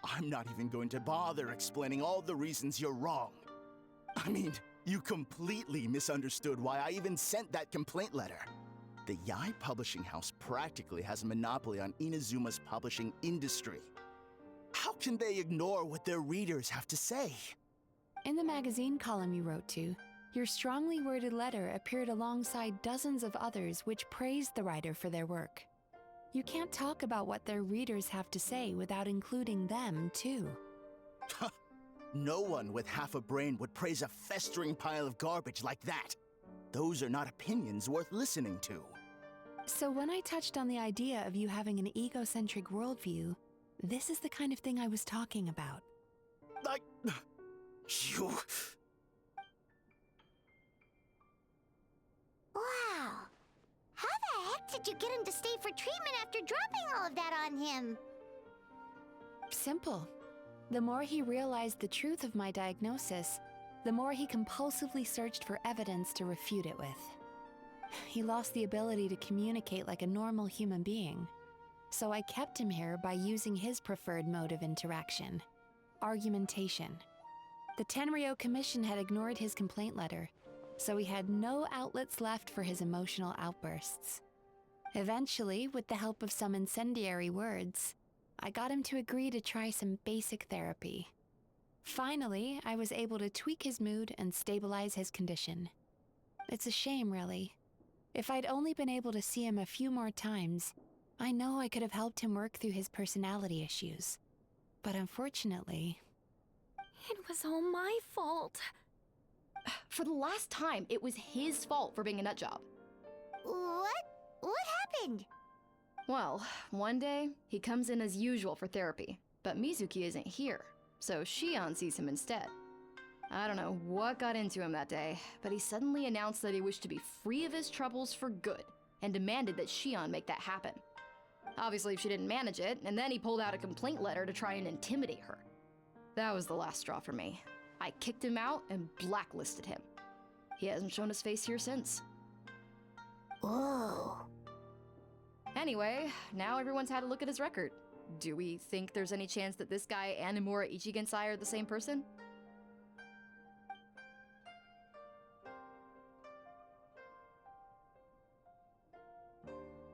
I'm not even going to bother explaining all the reasons you're wrong. I mean, you completely misunderstood why I even sent that complaint letter. The Yai Publishing House practically has a monopoly on Inazuma's publishing industry. How can they ignore what their readers have to say? In the magazine column you wrote to, your strongly worded letter appeared alongside dozens of others which praised the writer for their work. You can't talk about what their readers have to say without including them, too. No one with half a brain would praise a festering pile of garbage like that. Those are not opinions worth listening to. So when I touched on the idea of you having an egocentric worldview, this is the kind of thing I was talking about. You... Wow. How the heck did you get him to stay for treatment after dropping all of that on him? Simple. The more he realized the truth of my diagnosis, the more he compulsively searched for evidence to refute it with. He lost the ability to communicate like a normal human being. So I kept him here by using his preferred mode of interaction: argumentation. The Tenryo Commission had ignored his complaint letter, so he had no outlets left for his emotional outbursts. Eventually, with the help of some incendiary words, I got him to agree to try some basic therapy. Finally, I was able to tweak his mood and stabilize his condition. It's a shame, really. If I'd only been able to see him a few more times, I know I could have helped him work through his personality issues. But unfortunately... It was all my fault. For the last time, it was his fault for being a nutjob. What? What happened? Well, one day, he comes in as usual for therapy, but Mizuki isn't here, so Shion sees him instead. I don't know what got into him that day, but he suddenly announced that he wished to be free of his troubles for good, and demanded that Shion make that happen. Obviously, she didn't manage it, and then he pulled out a complaint letter to try and intimidate her. That was the last straw for me. I kicked him out and blacklisted him. He hasn't shown his face here since. Whoa. Anyway, now everyone's had a look at his record. Do we think there's any chance that this guy and Imura Ichigensai are the same person?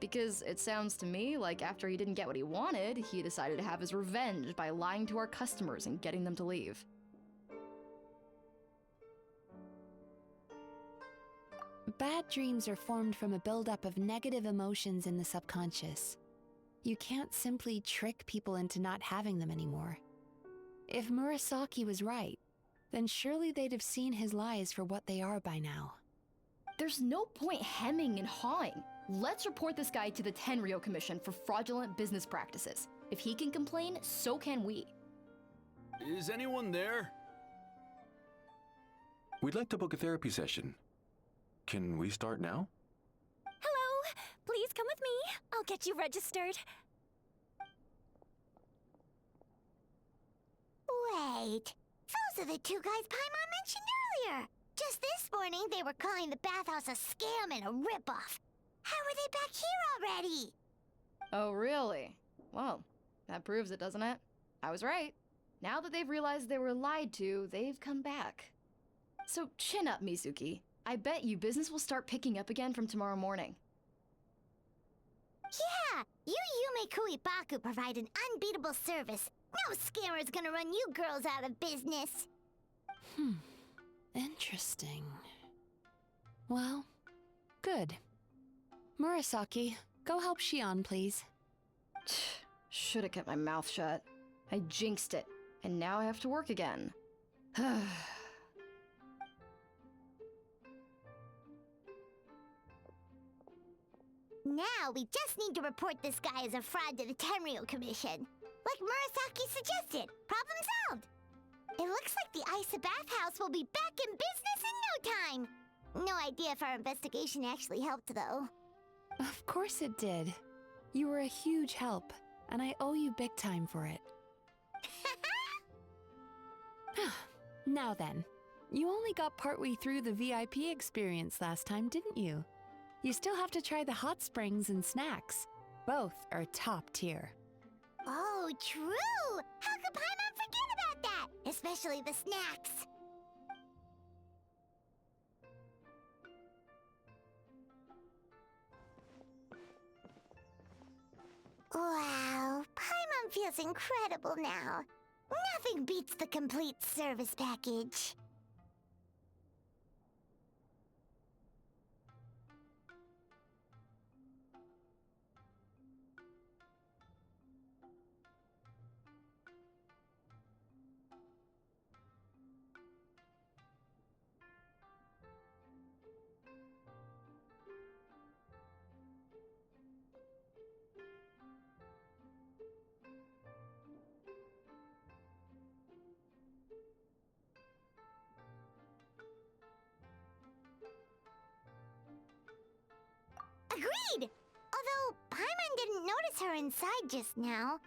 Because it sounds to me like after he didn't get what he wanted, he decided to have his revenge by lying to our customers and getting them to leave. Bad dreams are formed from a buildup of negative emotions in the subconscious. You can't simply trick people into not having them anymore. If Murasaki was right, then surely they'd have seen his lies for what they are by now. There's no point hemming and hawing. Let's report this guy to the Tenryo Commission for fraudulent business practices. If he can complain, so can we. Is anyone there? We'd like to book a therapy session. Can we start now? Hello! Please come with me. I'll get you registered. Wait. Those are the two guys Paimon mentioned earlier. Just this morning, they were calling the bathhouse a scam and a ripoff. How are they back here already? Oh, really? Well, that proves it, doesn't it? I was right. Now that they've realized they were lied to, they've come back. So chin up, Mizuki. I bet you business will start picking up again from tomorrow morning. Yeah! You Yume Kuibaku provide an unbeatable service. No scammer's gonna run you girls out of business. Interesting. Well, good. Murasaki, go help Shion, please. Should've kept my mouth shut. I jinxed it, and now I have to work again. Now we just need to report this guy as a fraud to the Tenryo Commission. Like Murasaki suggested. Problem solved. It looks like the Isa bathhouse will be back in business in no time. No idea if our investigation actually helped, though. Of course it did. You were a huge help, and I owe you big time for it. Now then, you only got partway through the VIP experience last time, didn't you? You still have to try the hot springs and snacks. Both are top tier. Oh, true! How could Paimon forget about that? Especially the snacks. Wow, Paimon feels incredible now. Nothing beats the complete service package. inside just now.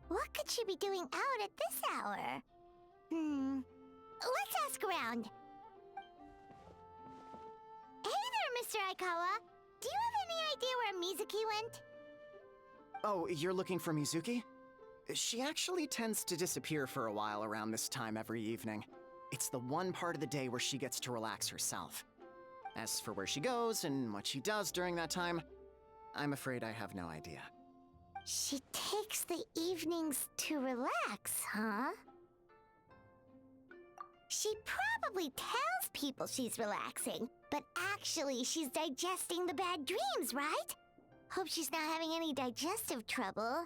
What could she be doing out at this hour? Let's ask around. Hey there, Mr. Aikawa. Do you have any idea where Mizuki went? Oh, you're looking for Mizuki? She actually tends to disappear for a while around this time every evening. It's the one part of the day where she gets to relax herself. As for where she goes and what she does during that time, I'm afraid I have no idea. She takes the evenings to relax, huh? She probably tells people she's relaxing, but actually she's digesting the bad dreams, right? Hope she's not having any digestive trouble.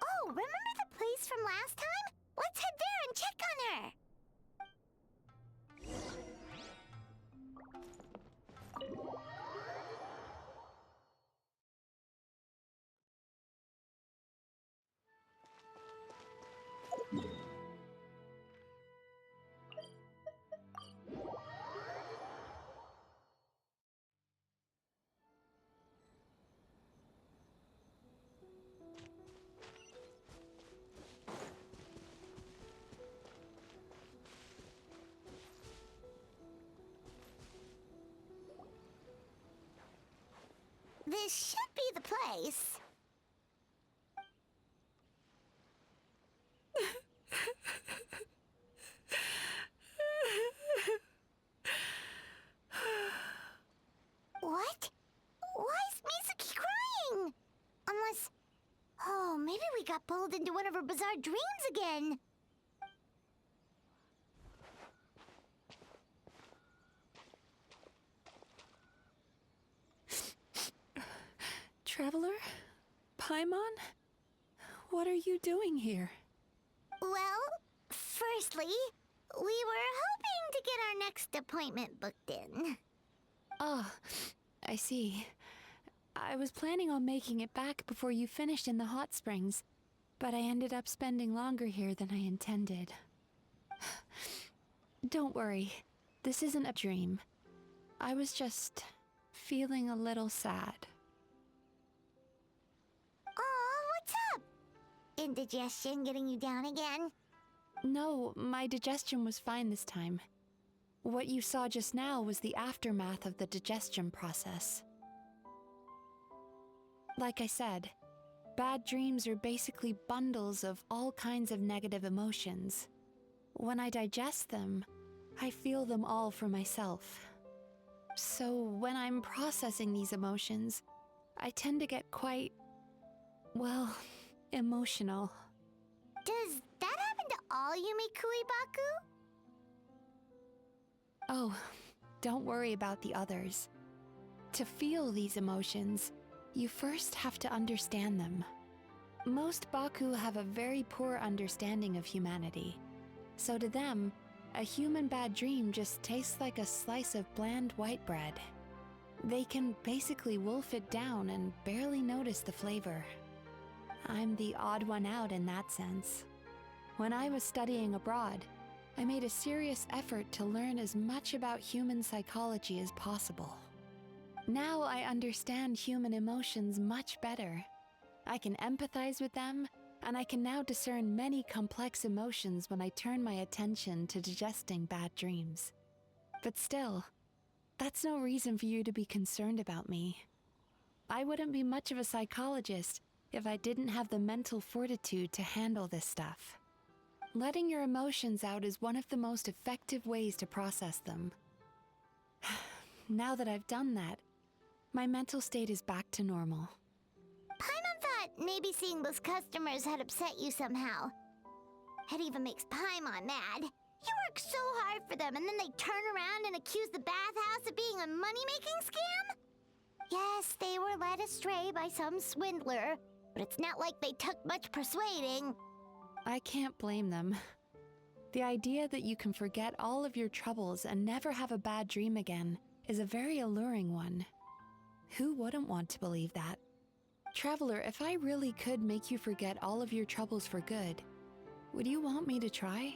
Oh, remember the place from last time? Let's head there and check on her! This should be the place. What? Why is Mizuki crying? Unless... Oh, maybe we got pulled into one of her bizarre dreams again. Traveler? Paimon? What are you doing here? Well, firstly, we were hoping to get our next appointment booked in. Ah, I see. I was planning on making it back before you finished in the hot springs, but I ended up spending longer here than I intended. Don't worry, this isn't a dream. I was just feeling a little sad. What's up? Indigestion getting you down again? No, my digestion was fine this time. What you saw just now was the aftermath of the digestion process. Like I said, bad dreams are basically bundles of all kinds of negative emotions. When I digest them, I feel them all for myself. So when I'm processing these emotions, I tend to get quite, well, emotional. Does that happen to all Yumikui Baku? Oh, don't worry about the others. To feel these emotions, you first have to understand them. Most Baku have a very poor understanding of humanity. So to them, a human bad dream just tastes like a slice of bland white bread. They can basically wolf it down and barely notice the flavor. I'm the odd one out in that sense. When I was studying abroad, I made a serious effort to learn as much about human psychology as possible. Now I understand human emotions much better. I can empathize with them, and I can now discern many complex emotions when I turn my attention to digesting bad dreams. But still, that's no reason for you to be concerned about me. I wouldn't be much of a psychologist if I didn't have the mental fortitude to handle this stuff. Letting your emotions out is one of the most effective ways to process them. Now that I've done that, my mental state is back to normal. Paimon thought maybe seeing those customers had upset you somehow. It even makes Paimon mad. You work so hard for them and then they turn around and accuse the bathhouse of being a money-making scam? Yes, they were led astray by some swindler, but it's not like they took much persuading. I can't blame them. The idea that you can forget all of your troubles and never have a bad dream again is a very alluring one. Who wouldn't want to believe that? Traveler, if I really could make you forget all of your troubles for good, would you want me to try?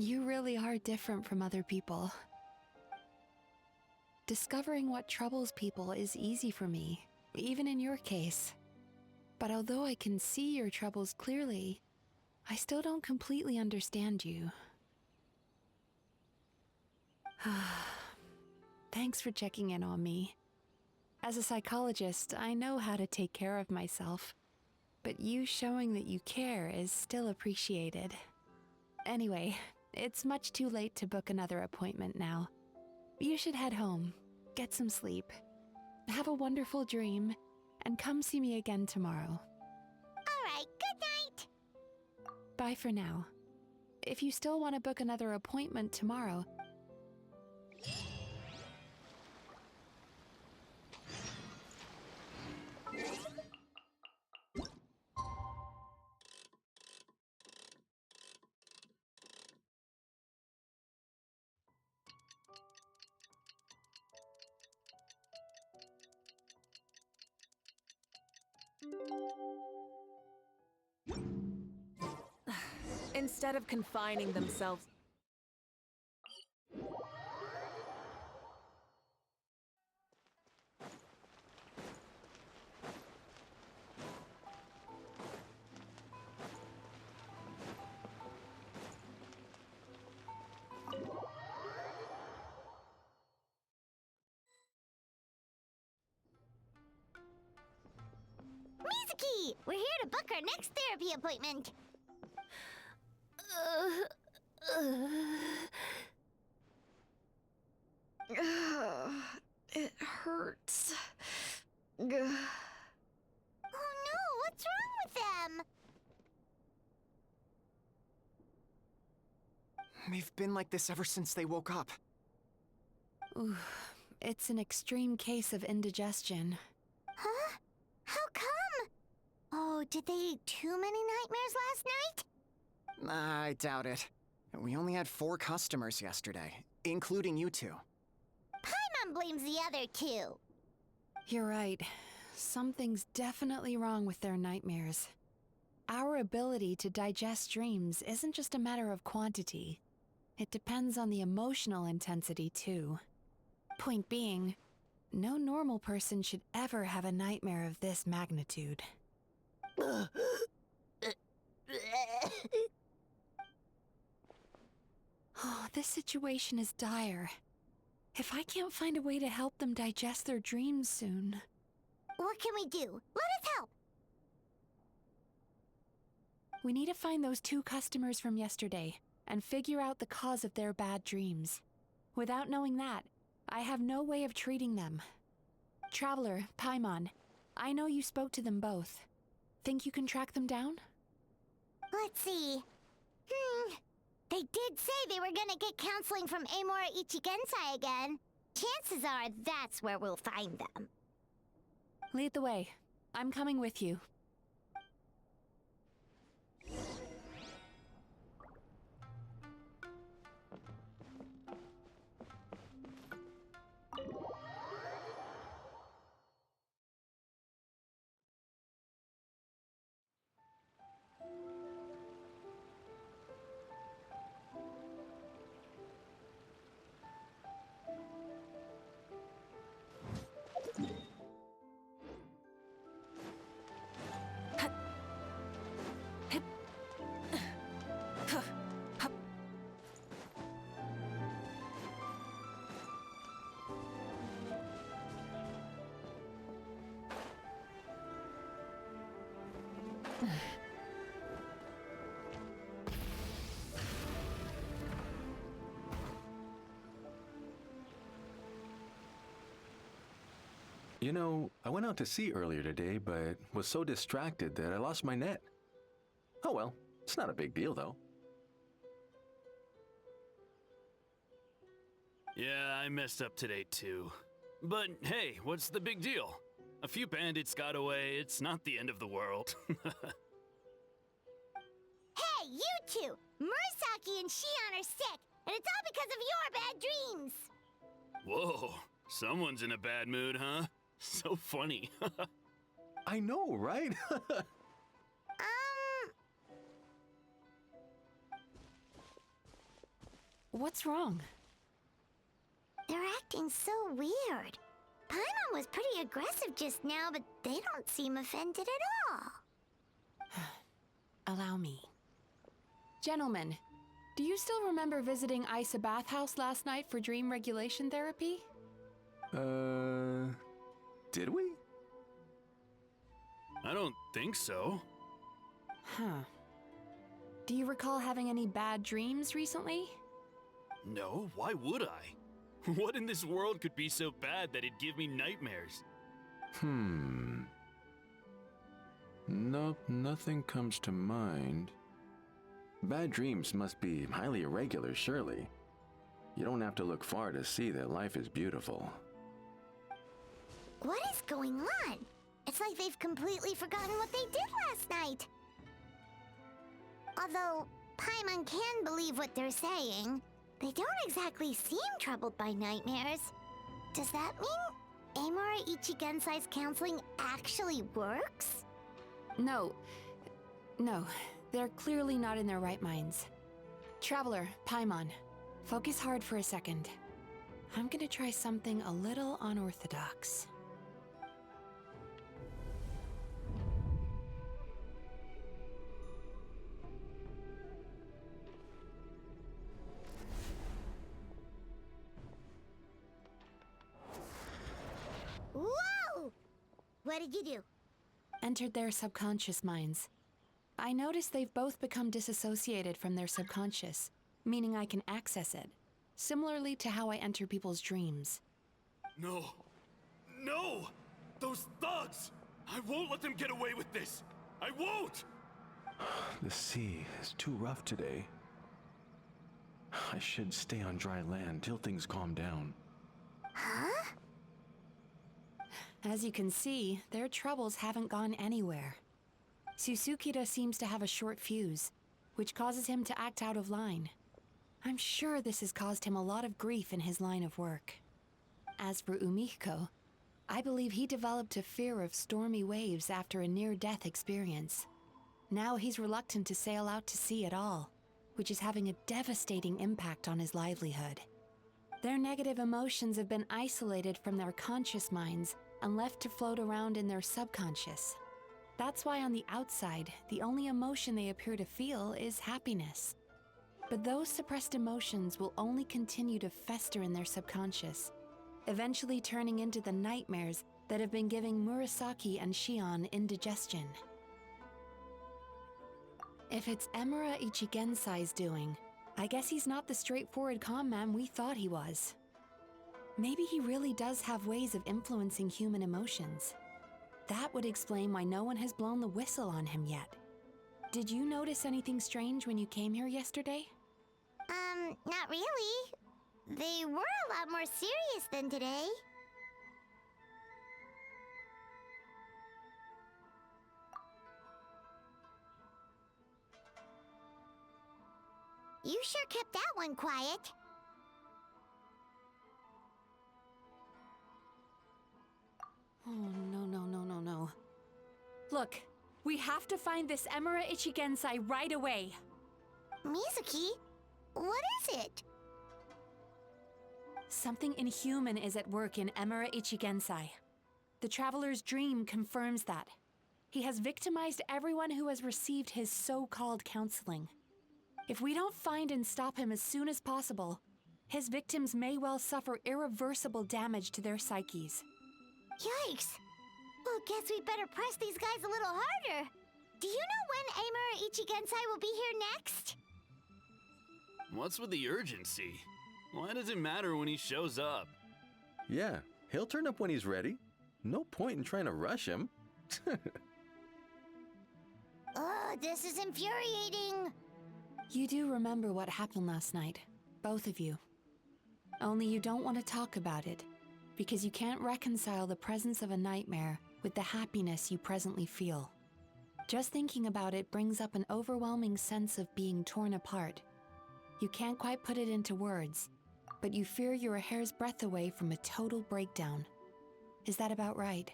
You really are different from other people. Discovering what troubles people is easy for me, even in your case. But although I can see your troubles clearly, I still don't completely understand you. Thanks for checking in on me. As a psychologist, I know how to take care of myself, but you showing that you care is still appreciated. Anyway, it's much too late to book another appointment now. You should head home, get some sleep, have a wonderful dream, and come see me again tomorrow. All right, good night. Bye for now. If you still want to book another appointment tomorrow, Instead of confining themselves. Mizuki, we're here to book our next therapy appointment. It hurts. Oh no, what's wrong with them? They've been like this ever since they woke up. ooh, it's an extreme case of indigestion. Huh? How come? Oh, did they eat too many nightmares last night? I doubt it. We only had 4 customers yesterday, including you two. Paimon blames the other 2. You're right. Something's definitely wrong with their nightmares. Our ability to digest dreams isn't just a matter of quantity. It depends on the emotional intensity, too. Point being, no normal person should ever have a nightmare of this magnitude. Oh, this situation is dire. If I can't find a way to help them digest their dreams soon... What can we do? Let us help! We need to find those 2 customers from yesterday and figure out the cause of their bad dreams. Without knowing that, I have no way of treating them. Traveler, Paimon, I know you spoke to them both. Think you can track them down? Let's see. They did say they were gonna get counseling from Amora Ichigensai again. Chances are that's where we'll find them. Lead the way. I'm coming with you. You know, I went out to sea earlier today, but was so distracted that I lost my net. Oh well, it's not a big deal though. Yeah, I messed up today too. But hey, what's the big deal? A few bandits got away, it's not the end of the world. Hey, you 2! Murasaki and Shion are sick, and it's all because of your bad dreams! Whoa, someone's in a bad mood, huh? So funny. I know, right? What's wrong? They're acting so weird. Paimon was pretty aggressive just now, but they don't seem offended at all. Allow me. Gentlemen, do you still remember visiting Isa Bathhouse last night for dream regulation therapy? Did we? I don't think so. Huh. Do you recall having any bad dreams recently? No, why would I? What in this world could be so bad that it'd give me nightmares? Nope, nothing comes to mind. Bad dreams must be highly irregular, surely. You don't have to look far to see that life is beautiful. What is going on? It's like they've completely forgotten what they did last night. Although Paimon can believe what they're saying, they don't exactly seem troubled by nightmares. Does that mean Amora Ichigensai's counseling actually works? No. No, they're clearly not in their right minds. Traveler, Paimon, focus hard for a second. I'm gonna try something a little unorthodox. Whoa! What did you do? Entered their subconscious minds. I noticed they've both become disassociated from their subconscious, meaning I can access it, similarly to how I enter people's dreams. No. No! Those thugs! I won't let them get away with this! I won't! The sea is too rough today. I should stay on dry land till things calm down. Huh? As you can see, their troubles haven't gone anywhere. Susukira seems to have a short fuse, which causes him to act out of line. I'm sure this has caused him a lot of grief in his line of work. As for Umiko, I believe he developed a fear of stormy waves after a near-death experience. Now he's reluctant to sail out to sea at all, which is having a devastating impact on his livelihood. Their negative emotions have been isolated from their conscious minds and left to float around in their subconscious. That's why on the outside, the only emotion they appear to feel is happiness. But those suppressed emotions will only continue to fester in their subconscious, eventually turning into the nightmares that have been giving Murasaki and Shion indigestion. If it's Emura Ichigensai's doing, I guess he's not the straightforward calm man we thought he was. Maybe he really does have ways of influencing human emotions. That would explain why no one has blown the whistle on him yet. Did you notice anything strange when you came here yesterday? Not really. They were a lot more serious than today. You sure kept that one quiet. Oh, no. Look, we have to find this Emura Ichigensai right away. Mizuki, what is it? Something inhuman is at work in Emura Ichigensai. The Traveler's dream confirms that. He has victimized everyone who has received his so-called counseling. If we don't find and stop him as soon as possible, his victims may well suffer irreversible damage to their psyches. Yikes! Well, guess we better press these guys a little harder. Do you know when Amura Ichigensai will be here next? What's with the urgency? Why does it matter when he shows up? Yeah, he'll turn up when he's ready. No point in trying to rush him. Ugh, this is infuriating. You do remember what happened last night, both of you. Only you don't want to talk about it, because you can't reconcile the presence of a nightmare with the happiness you presently feel. Just thinking about it brings up an overwhelming sense of being torn apart. You can't quite put it into words, but you fear you're a hair's breadth away from a total breakdown. Is that about right?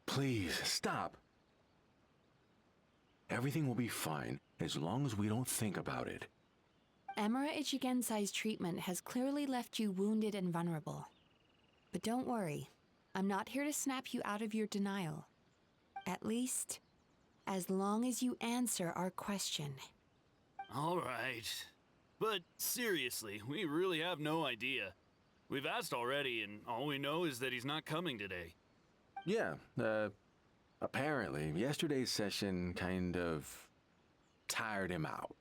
Please, stop. Everything will be fine as long as we don't think about it. Emura Ichigensai's treatment has clearly left you wounded and vulnerable. But don't worry, I'm not here to snap you out of your denial. At least, as long as you answer our question. All right. But seriously, we really have no idea. We've asked already, and all we know is that he's not coming today. Yeah, apparently, yesterday's session kind of tired him out.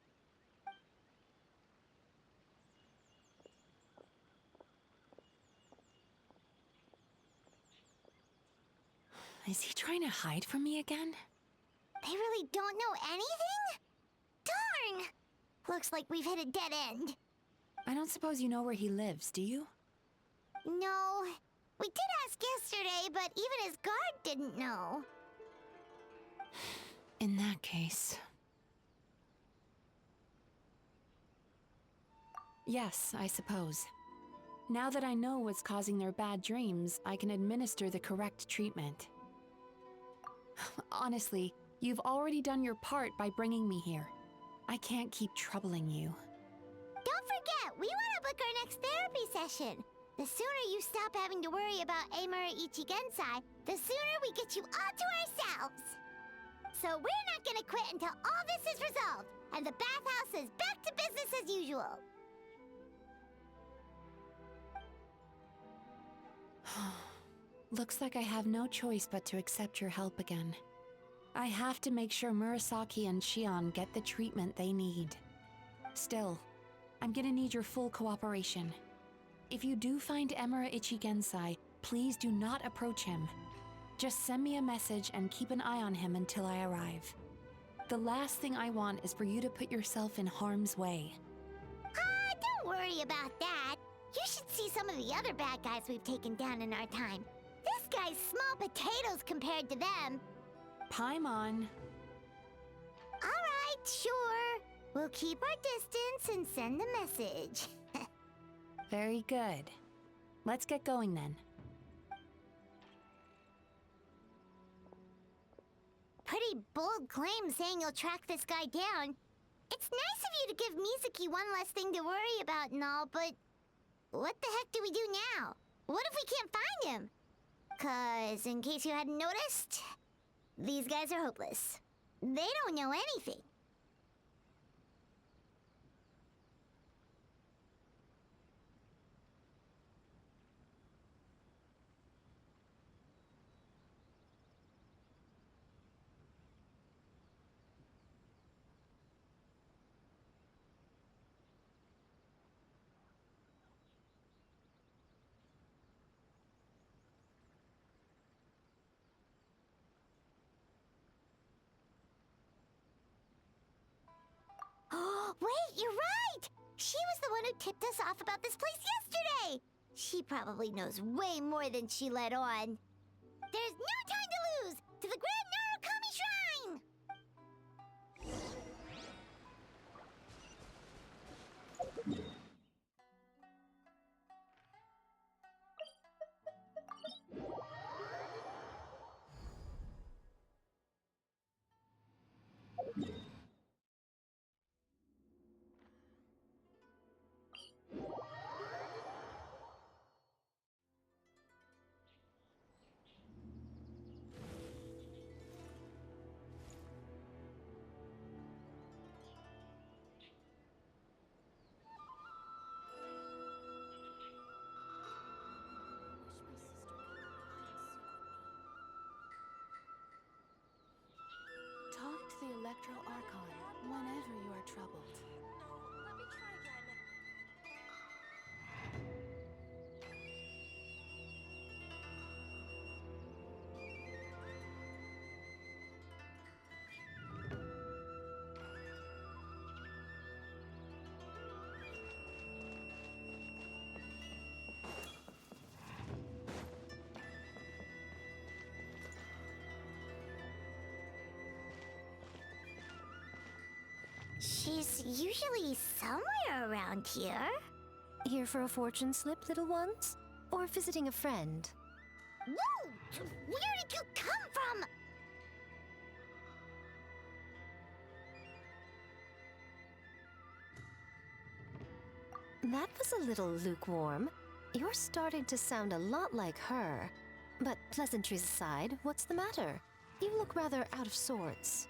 Is he trying to hide from me again? They really don't know anything? Darn! Looks like we've hit a dead end. I don't suppose you know where he lives, do you? No. We did ask yesterday, but even his guard didn't know. In that case... Yes, I suppose. Now that I know what's causing their bad dreams, I can administer the correct treatment. Honestly, you've already done your part by bringing me here. I can't keep troubling you. Don't forget, we want to book our next therapy session. The sooner you stop having to worry about Amura Ichigensai, the sooner we get you all to ourselves. So we're not gonna quit until all this is resolved, and the bathhouse is back to business as usual. Looks like I have no choice but to accept your help again. I have to make sure Murasaki and Shion get the treatment they need. Still, I'm gonna need your full cooperation. If you do find Emura Ichigensai, please do not approach him. Just send me a message and keep an eye on him until I arrive. The last thing I want is for you to put yourself in harm's way. Don't worry about that. You should see some of the other bad guys we've taken down in our time. This guy's small potatoes compared to them. Paimon. All right, sure. We'll keep our distance and send the message. Very good. Let's get going then. Pretty bold claim saying you'll track this guy down. It's nice of you to give Mizuki one less thing to worry about and all, but what the heck do we do now? What if we can't find him? 'Cause, in case you hadn't noticed, these guys are hopeless. They don't know anything. Wait, you're right! She was the one who tipped us off about this place yesterday! She probably knows way more than she let on. There's no time to lose! To the Grand Narukami Shrine! Talk to the Electro Archon whenever you are troubled. No, let me try again. She's usually somewhere around here. Here for a fortune slip, little ones? Or visiting a friend? Whoa! Where did you come from? That was a little lukewarm. You're starting to sound a lot like her. But pleasantries aside, what's the matter? You look rather out of sorts.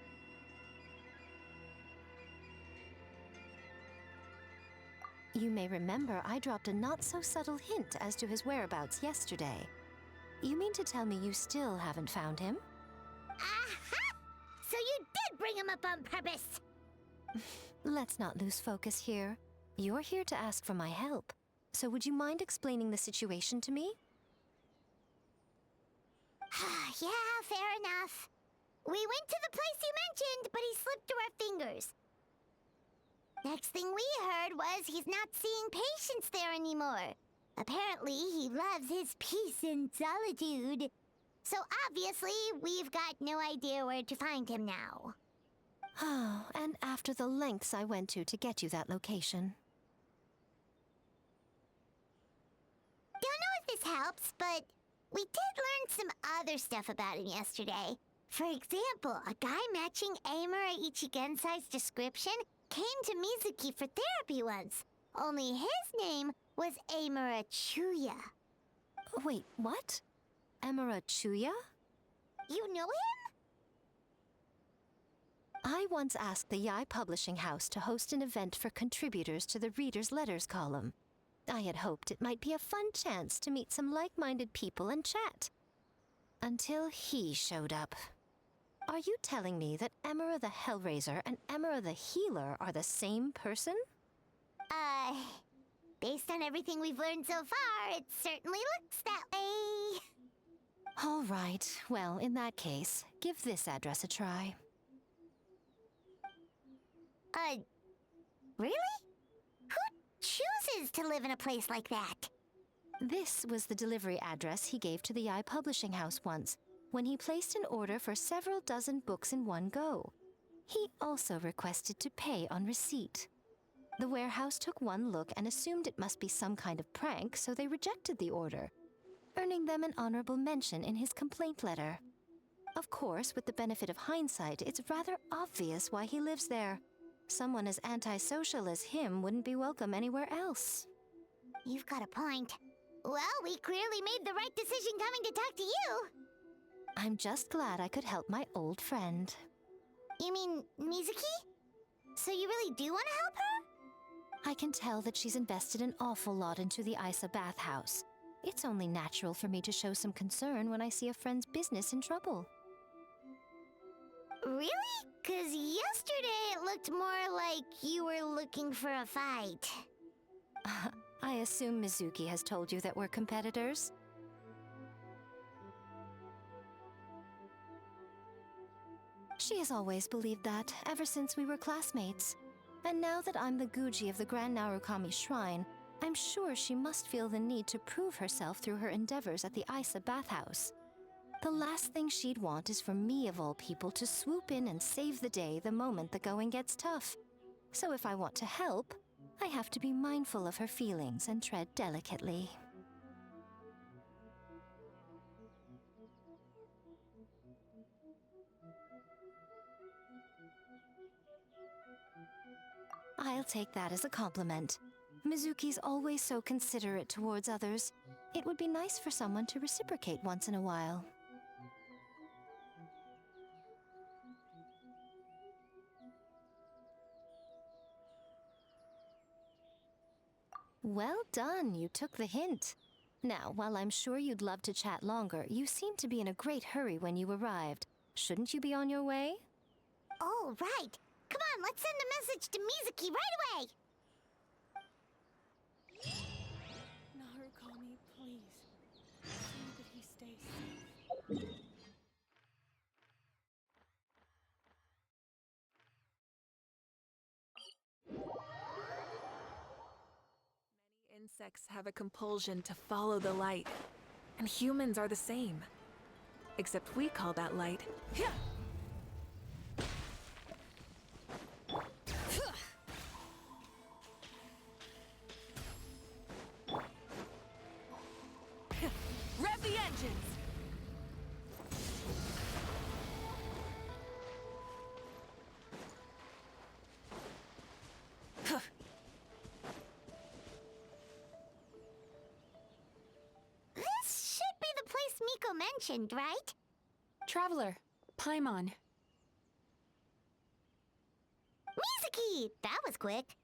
You may remember I dropped a not-so-subtle hint as to his whereabouts yesterday. You mean to tell me you still haven't found him? Aha! So you did bring him up on purpose! Let's not lose focus here. You're here to ask for my help. So would you mind explaining the situation to me? Yeah, fair enough. We went to the place you mentioned, but he slipped through our fingers. Next thing we heard was he's not seeing patients there anymore. Apparently, he loves his peace and solitude. So obviously, we've got no idea where to find him now. Oh, and after the lengths I went to get you that location. Don't know if this helps, but we did learn some other stuff about him yesterday. For example, a guy matching Amura Ichigensai's description came to Mizuki for therapy once. Only his name was Amura Chuya. Wait, what? Amura Chuya? You know him? I once asked the Yai Publishing House to host an event for contributors to the Reader's Letters column. I had hoped it might be a fun chance to meet some like-minded people and chat. Until he showed up. Are you telling me that Amura the Hellraiser and Amura the Healer are the same person? Based on everything we've learned so far, it certainly looks that way. All right, well, in that case, give this address a try. Really? Who chooses to live in a place like that? This was the delivery address he gave to the Yai Publishing House once, when he placed an order for several dozen books in one go. He also requested to pay on receipt. The warehouse took one look and assumed it must be some kind of prank, so they rejected the order, earning them an honorable mention in his complaint letter. Of course, with the benefit of hindsight, it's rather obvious why he lives there. Someone as antisocial as him wouldn't be welcome anywhere else. You've got a point. Well, we clearly made the right decision coming to talk to you. I'm just glad I could help my old friend. You mean Mizuki? So you really do want to help her? I can tell that she's invested an awful lot into the Isa bathhouse. It's only natural for me to show some concern when I see a friend's business in trouble. Really? 'Cause yesterday it looked more like you were looking for a fight. I assume Mizuki has told you that we're competitors? She has always believed that, ever since we were classmates. And now that I'm the Guji of the Grand Narukami Shrine, I'm sure she must feel the need to prove herself through her endeavors at the Isa bathhouse. The last thing she'd want is for me, of all people, to swoop in and save the day the moment the going gets tough. So if I want to help, I have to be mindful of her feelings and tread delicately. I'll take that as a compliment. Mizuki's always so considerate towards others. It would be nice for someone to reciprocate once in a while. Well done, you took the hint. Now, while I'm sure you'd love to chat longer, you seemed to be in a great hurry when you arrived. Shouldn't you be on your way? Oh, right. Come on, let's send a message to Mizuki right away. Narukami, please. See that he stays safe. Many insects have a compulsion to follow the light, and humans are the same. Except we call that light. Rev the engines! Somniator mentioned, right? Traveler, Paimon. Mizuki! That was quick.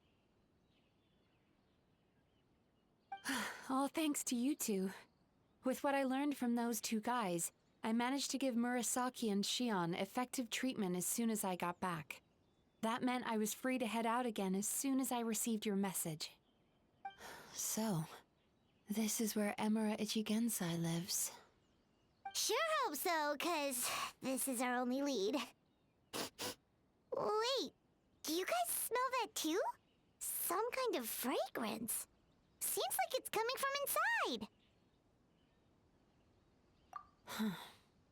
All thanks to you two. With what I learned from those two guys, I managed to give Murasaki and Shion effective treatment as soon as I got back. That meant I was free to head out again as soon as I received your message. So, this is where Emura Ichigensai lives. Sure hope so, 'cause this is our only lead. Wait, do you guys smell that too? Some kind of fragrance. Seems like it's coming from inside.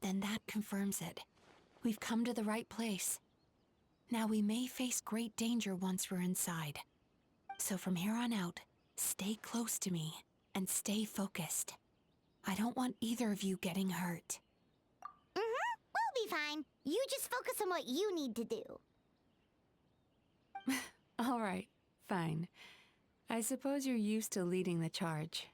Then that confirms it. We've come to the right place. Now we may face great danger once we're inside. So from here on out, stay close to me and stay focused. I don't want either of you getting hurt. We'll be fine. You just focus on what you need to do. All right, fine. I suppose you're used to leading the charge.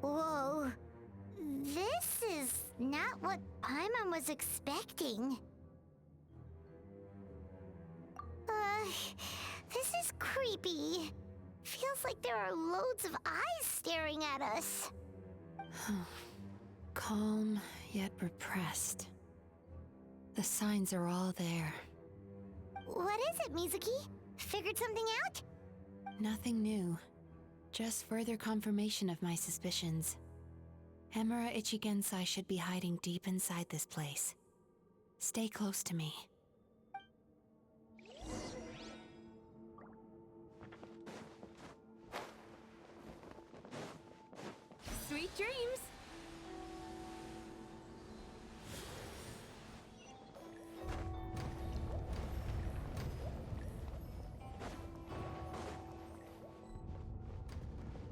Whoa. This is not what Paimon was expecting. This is creepy. Feels like there are loads of eyes staring at us. Calm, yet repressed. The signs are all there. What is it, Mizuki? Figured something out? Nothing new. Just further confirmation of my suspicions. Emura Ichigensai should be hiding deep inside this place. Stay close to me. Sweet dreams!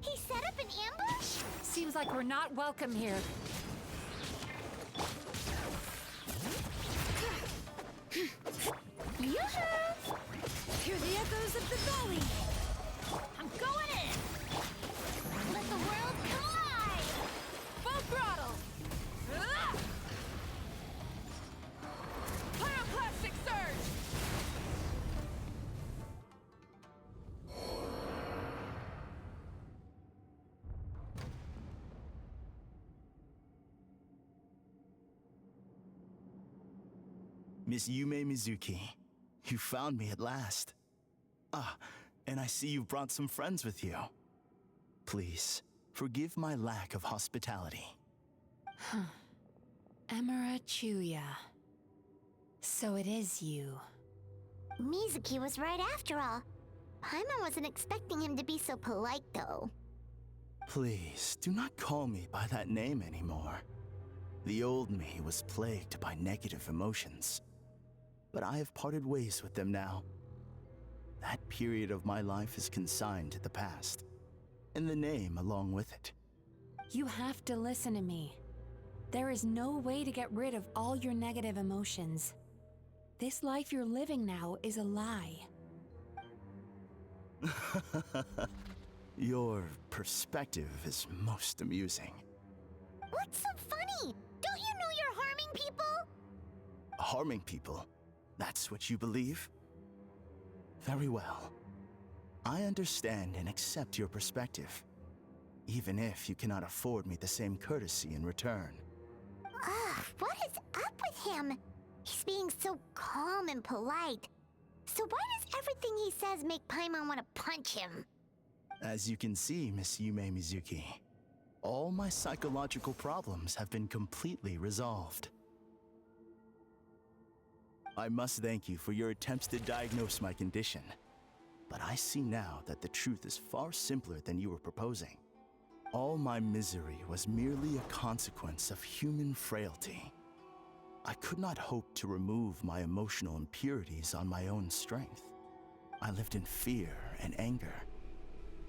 He set up an ambush? Seems like we're not welcome here. Yoo-hoo! Hear the echoes of the valley! I'm going in! Let the world come alive! Full throttle! Pyroclastic surge! Miss Yume Mizuki, you found me at last. Ah, and I see you've brought some friends with you. Please, forgive my lack of hospitality. Emura Chuya. So it is you. Mizuki was right after all. Paimon wasn't expecting him to be so polite, though. Please, do not call me by that name anymore. The old me was plagued by negative emotions. But I have parted ways with them now. That period of my life is consigned to the past, and the name along with it. You have to listen to me. There is no way to get rid of all your negative emotions. This life you're living now is a lie. Your perspective is most amusing. What's so funny? Don't you know you're harming people? Harming people? That's what you believe? Very well. I understand and accept your perspective, even if you cannot afford me the same courtesy in return. What is up with him? He's being so calm and polite. So why does everything he says make Paimon want to punch him? As you can see, Miss Yume Mizuki, all my psychological problems have been completely resolved. I must thank you for your attempts to diagnose my condition, but I see now that the truth is far simpler than you were proposing. All my misery was merely a consequence of human frailty. I could not hope to remove my emotional impurities on my own strength. I lived in fear and anger.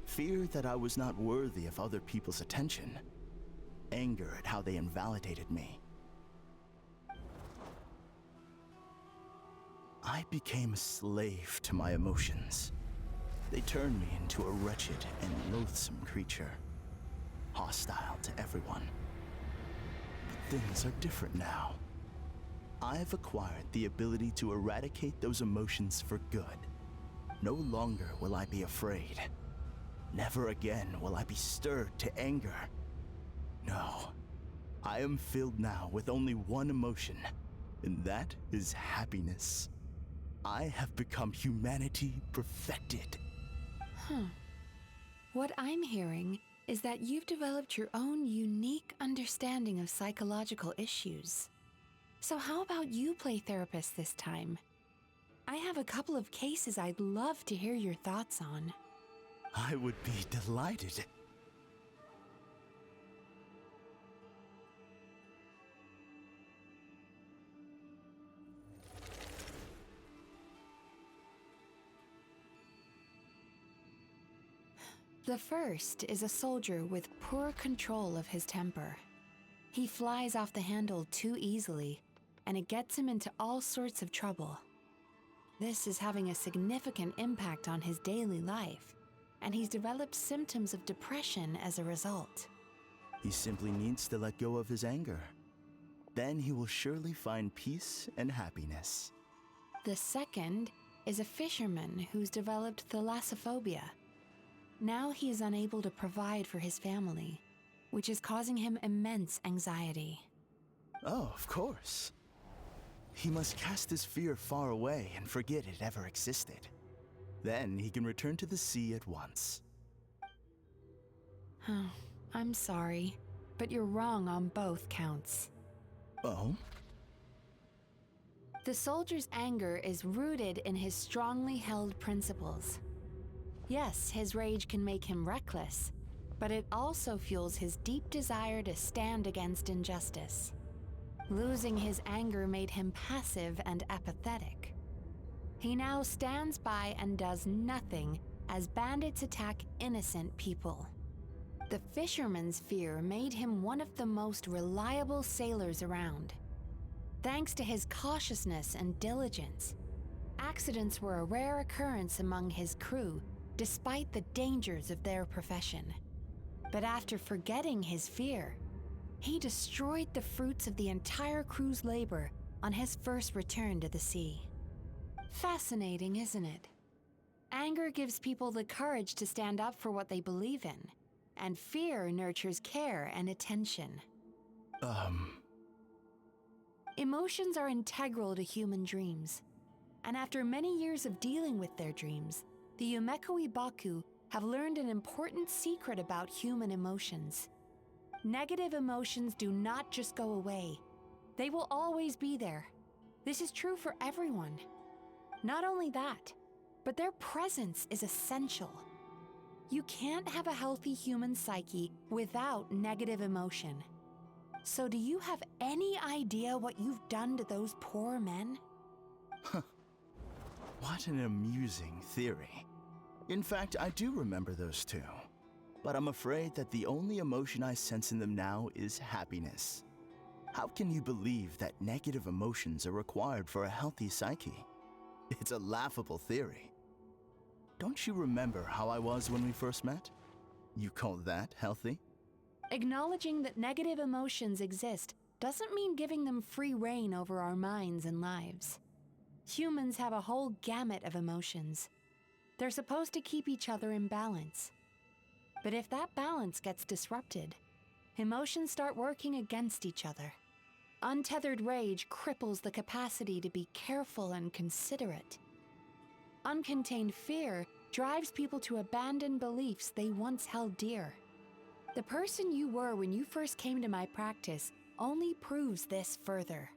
Fear that I was not worthy of other people's attention. Anger at how they invalidated me. I became a slave to my emotions. They turned me into a wretched and loathsome creature, hostile to everyone. But things are different now. I've acquired the ability to eradicate those emotions for good. No longer will I be afraid. Never again will I be stirred to anger. No, I am filled now with only one emotion, and that is happiness. I have become humanity perfected. What I'm hearing is that you've developed your own unique understanding of psychological issues. So how about you play therapist this time? I have a couple of cases I'd love to hear your thoughts on. I would be delighted. The first is a soldier with poor control of his temper. He flies off the handle too easily, and it gets him into all sorts of trouble. This is having a significant impact on his daily life, and he's developed symptoms of depression as a result. He simply needs to let go of his anger. Then he will surely find peace and happiness. The second is a fisherman who's developed thalassophobia. Now he is unable to provide for his family, which is causing him immense anxiety. Oh, of course. He must cast his fear far away and forget it ever existed. Then he can return to the sea at once. I'm sorry, but you're wrong on both counts. Oh? The soldier's anger is rooted in his strongly held principles. Yes, his rage can make him reckless, but it also fuels his deep desire to stand against injustice. Losing his anger made him passive and apathetic. He now stands by and does nothing as bandits attack innocent people. The fisherman's fear made him one of the most reliable sailors around. Thanks to his cautiousness and diligence, accidents were a rare occurrence among his crew, despite the dangers of their profession. But after forgetting his fear, he destroyed the fruits of the entire crew's labor on his first return to the sea. Fascinating, isn't it? Anger gives people the courage to stand up for what they believe in, and fear nurtures care and attention. Emotions are integral to human dreams, and after many years of dealing with their dreams, the Yumekoi Baku have learned an important secret about human emotions. Negative emotions do not just go away. They will always be there. This is true for everyone. Not only that, but their presence is essential. You can't have a healthy human psyche without negative emotion. So do you have any idea what you've done to those poor men? What an amusing theory. In fact, I do remember those two. But I'm afraid that the only emotion I sense in them now is happiness. How can you believe that negative emotions are required for a healthy psyche? It's a laughable theory. Don't you remember how I was when we first met? You call that healthy? Acknowledging that negative emotions exist doesn't mean giving them free rein over our minds and lives. Humans have a whole gamut of emotions. They're supposed to keep each other in balance. But if that balance gets disrupted, emotions start working against each other. Untethered rage cripples the capacity to be careful and considerate. Uncontained fear drives people to abandon beliefs they once held dear. The person you were when you first came to my practice only proves this further.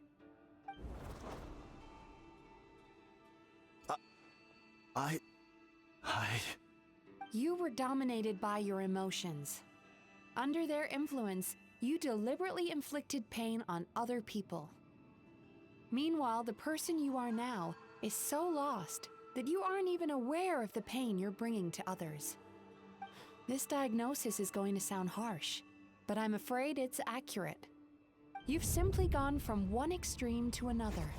You were dominated by your emotions. Under their influence, you deliberately inflicted pain on other people. Meanwhile, the person you are now is so lost that you aren't even aware of the pain you're bringing to others. This diagnosis is going to sound harsh, but I'm afraid it's accurate. You've simply gone from one extreme to another.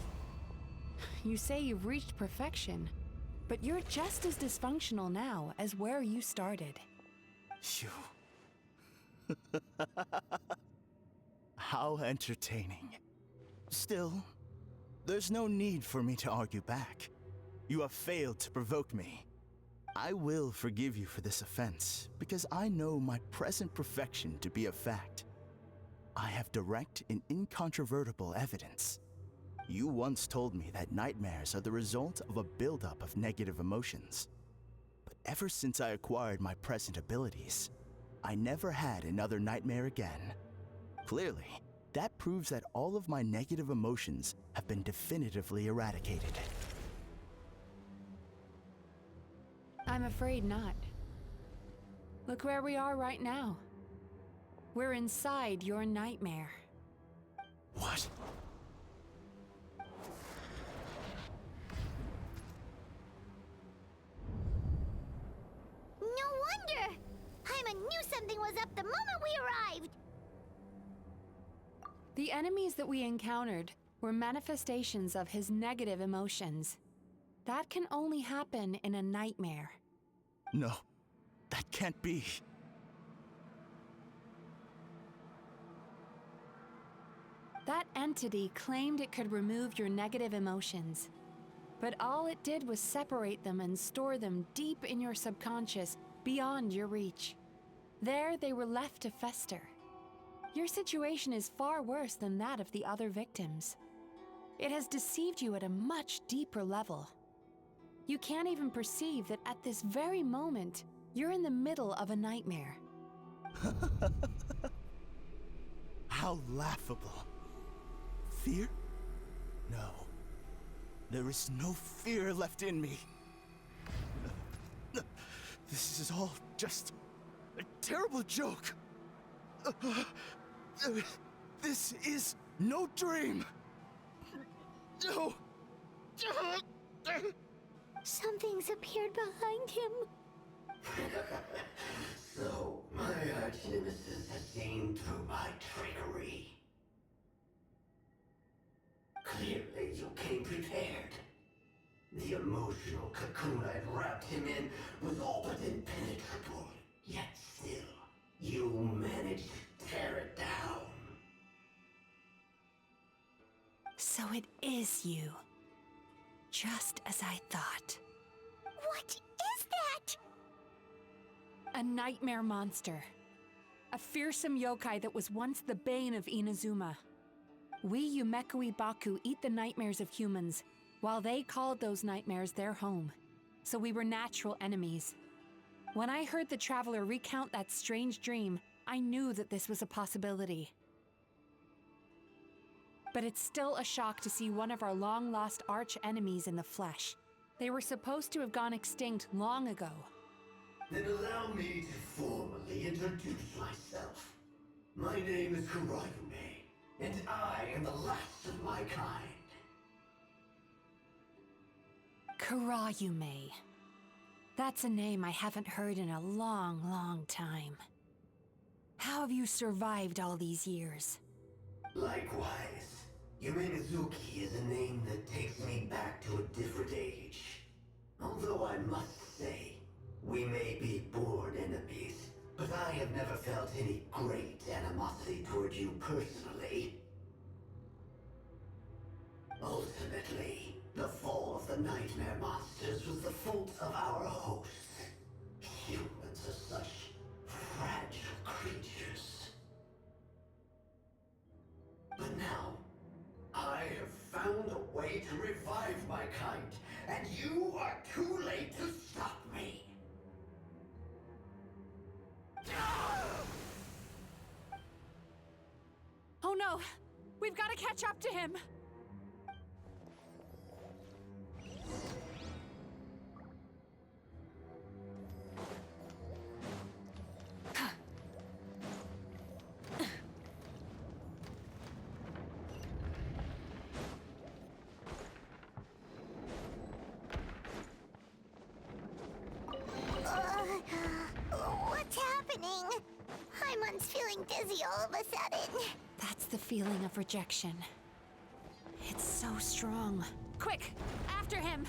You say you've reached perfection, but you're just as dysfunctional now as where you started. How entertaining. Still, there's no need for me to argue back. You have failed to provoke me. I will forgive you for this offense, because I know my present perfection to be a fact. I have direct and incontrovertible evidence. You once told me that nightmares are the result of a buildup of negative emotions. But ever since I acquired my present abilities, I never had another nightmare again. Clearly, that proves that all of my negative emotions have been definitively eradicated. I'm afraid not. Look where we are right now. We're inside your nightmare. What? No wonder! Paimon knew something was up the moment we arrived! The enemies that we encountered were manifestations of his negative emotions. That can only happen in a nightmare. No, that can't be. That entity claimed it could remove your negative emotions. But all it did was separate them and store them deep in your subconscious, beyond your reach. There they were left to fester. Your situation is far worse than that of the other victims. It has deceived you at a much deeper level. You can't even perceive that at this very moment, you're in the middle of a nightmare. How laughable. Fear? No. There is no fear left in me. This is all just a terrible joke. This is no dream. No. Something's appeared behind him. So, my arch-nemesis has seen through my trickery. Clearly, you came prepared. The emotional cocoon I'd wrapped him in was all but impenetrable. Yet still, you managed to tear it down. So it is you. Just as I thought. What is that? A nightmare monster. A fearsome yokai that was once the bane of Inazuma. We Yumekui Baku eat the nightmares of humans, while they called those nightmares their home. So we were natural enemies. When I heard the traveler recount that strange dream, I knew that this was a possibility. But it's still a shock to see one of our long-lost arch-enemies in the flesh. They were supposed to have gone extinct long ago. Then allow me to formally introduce myself. My name is Kurayume, and I am the last of my kind. Kurayume. That's a name I haven't heard in a long, long time. How have you survived all these years? Likewise. Yume-Mizuki is a name that takes me back to a different age. Although I must say, we may be born enemies, but I have never felt any great animosity toward you personally. Ultimately, the fall of the Nightmare Monsters was the fault of our hosts. Humans are such fragile creatures. But now, I have found a way to revive my kind, and you are too late to stop me. We've got to catch up to him! What's happening? Paimon's feeling dizzy all of a sudden. That's the feeling of rejection. It's so strong. Quick! After him!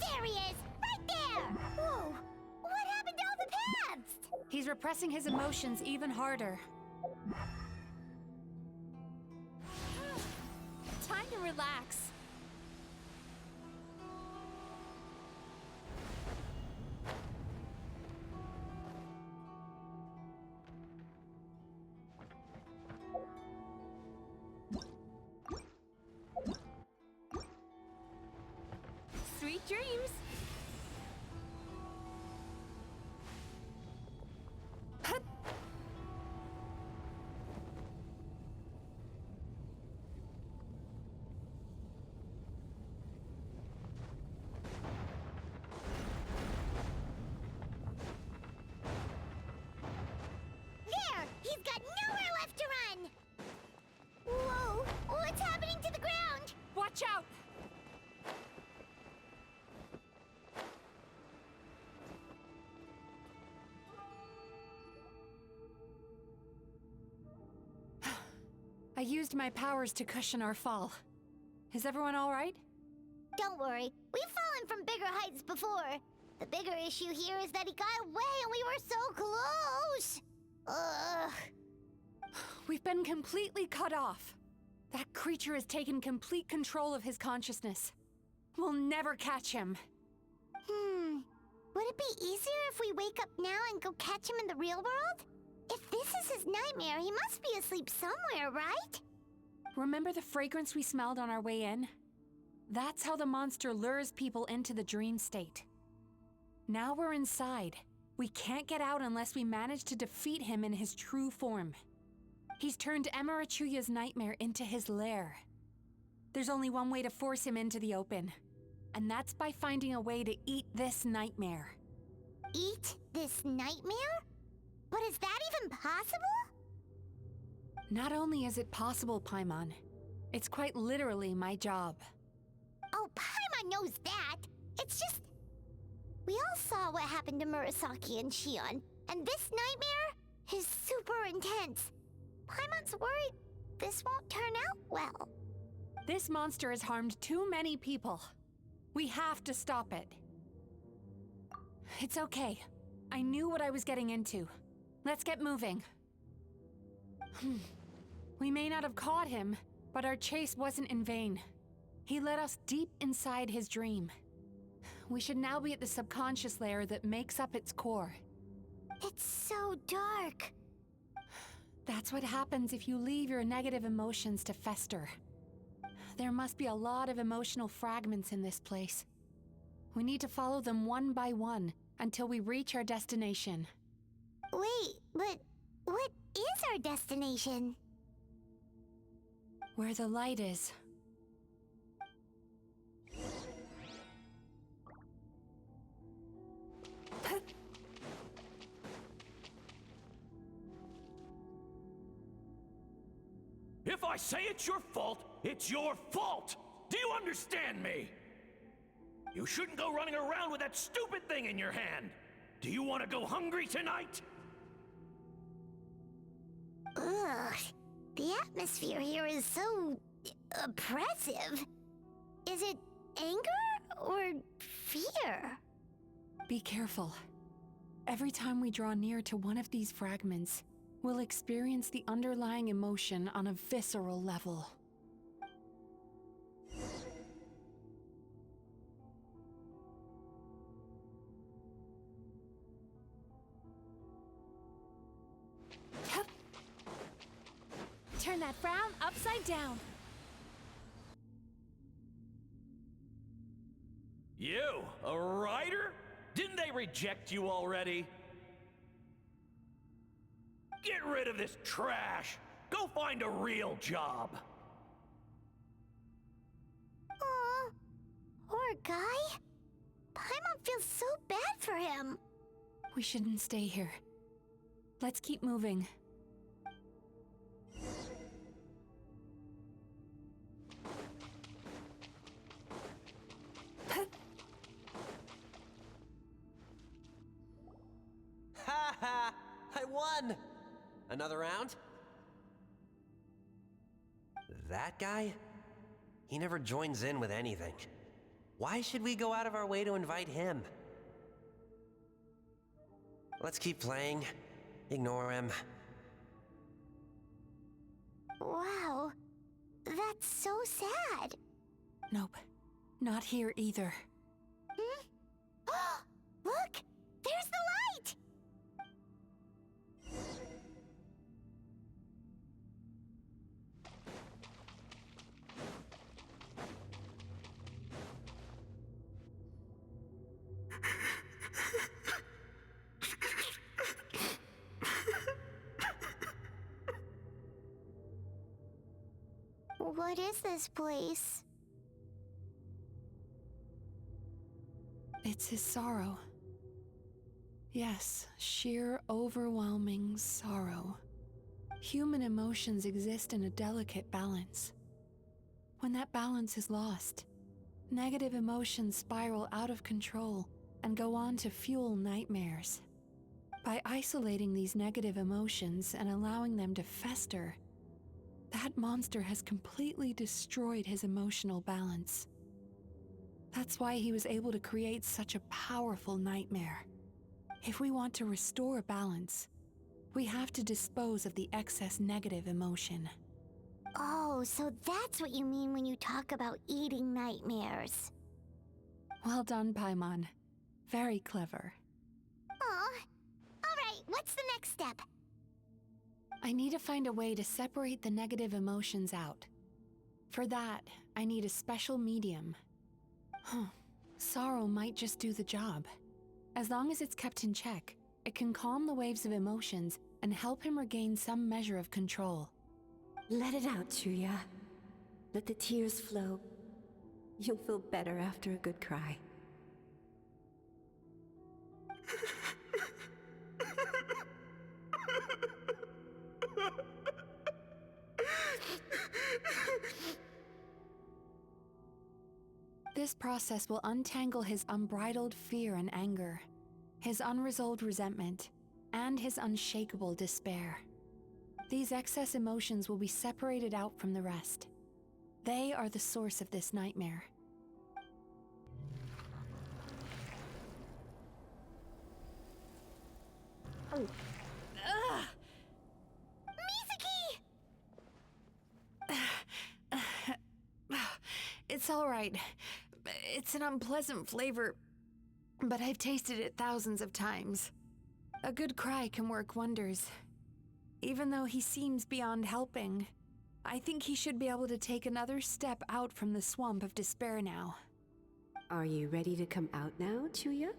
There he is! Right there! Whoa! What happened to all the paths? He's repressing his emotions even harder. Time to relax. Sweet dreams! There! He's got nowhere left to run! Whoa! What's happening to the ground? Watch out! I used my powers to cushion our fall. Is everyone all right? Don't worry, we've fallen from bigger heights before. The bigger issue here is that he got away and we were so close! Ugh. We've been completely cut off. That creature has taken complete control of his consciousness. We'll never catch him. Would it be easier if we wake up now and go catch him in the real world? If this is his nightmare, he must be asleep somewhere, right? Remember the fragrance we smelled on our way in? That's how the monster lures people into the dream state. Now we're inside. We can't get out unless we manage to defeat him in his true form. He's turned Melancholia's nightmare into his lair. There's only one way to force him into the open, and that's by finding a way to eat this nightmare. Eat this nightmare? But is that even possible? Not only is it possible, Paimon, it's quite literally my job. Oh, Paimon knows that. It's just... We all saw what happened to Murasaki and Shion, and this nightmare is super intense. Paimon's worried this won't turn out well. This monster has harmed too many people. We have to stop it. It's okay. I knew what I was getting into. Let's get moving. We may not have caught him, but our chase wasn't in vain. He led us deep inside his dream. We should now be at the subconscious layer that makes up its core. It's so dark. That's what happens if you leave your negative emotions to fester. There must be a lot of emotional fragments in this place. We need to follow them one by one until we reach our destination. Wait, but what is our destination? Where the light is. If I say it's your fault, it's your fault! Do you understand me? You shouldn't go running around with that stupid thing in your hand! Do you want to go hungry tonight? Ugh. The atmosphere here is so... oppressive. Is it anger or fear? Be careful. Every time we draw near to one of these fragments, we'll experience the underlying emotion on a visceral level. Turn that frown upside down. You, a writer? Didn't reject you already? Get rid of this trash! Go find a real job! Aw, poor guy. Paimon feels so bad for him. We shouldn't stay here. Let's keep moving. Ha ha! I won! Another round? That guy? He never joins in with anything. Why should we go out of our way to invite him? Let's keep playing. Ignore him. Wow, that's so sad. Nope. Not here either. Hmm? Look! There's the light! What is this place? It's his sorrow. Yes, sheer overwhelming sorrow. Human emotions exist in a delicate balance. When that balance is lost, negative emotions spiral out of control and go on to fuel nightmares. By isolating these negative emotions and allowing them to fester, that monster has completely destroyed his emotional balance. That's why he was able to create such a powerful nightmare. If we want to restore balance, we have to dispose of the excess negative emotion. Oh, so that's what you mean when you talk about eating nightmares. Well done, Paimon. Very clever. Aw. Alright, what's the next step? I need to find a way to separate the negative emotions out. For that, I need a special medium. Sorrow might just do the job. As long as it's kept in check, it can calm the waves of emotions and help him regain some measure of control. Let it out, Chuya. Let the tears flow. You'll feel better after a good cry. This process will untangle his unbridled fear and anger, his unresolved resentment, and his unshakable despair. These excess emotions will be separated out from the rest. They are the source of this nightmare. Oh. Ugh! It's all right. It's an unpleasant flavor, but I've tasted it thousands of times. A good cry can work wonders. Even though he seems beyond helping, I think he should be able to take another step out from the swamp of despair now. Are you ready to come out now, Chuya?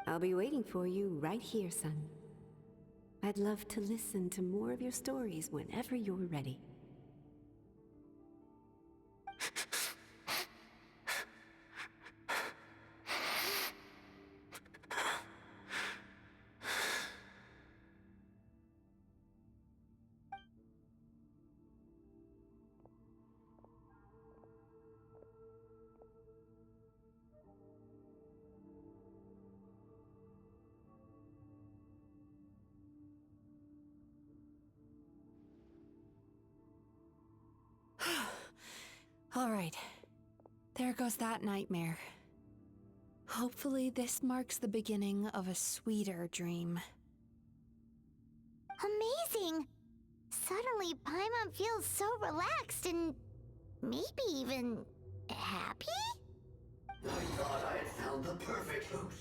I'll be waiting for you right here, son. I'd love to listen to more of your stories whenever you're ready. All right. There goes that nightmare. Hopefully this marks the beginning of a sweeter dream. Amazing! Suddenly, Paimon feels so relaxed and maybe even happy? I thought I had found the perfect host,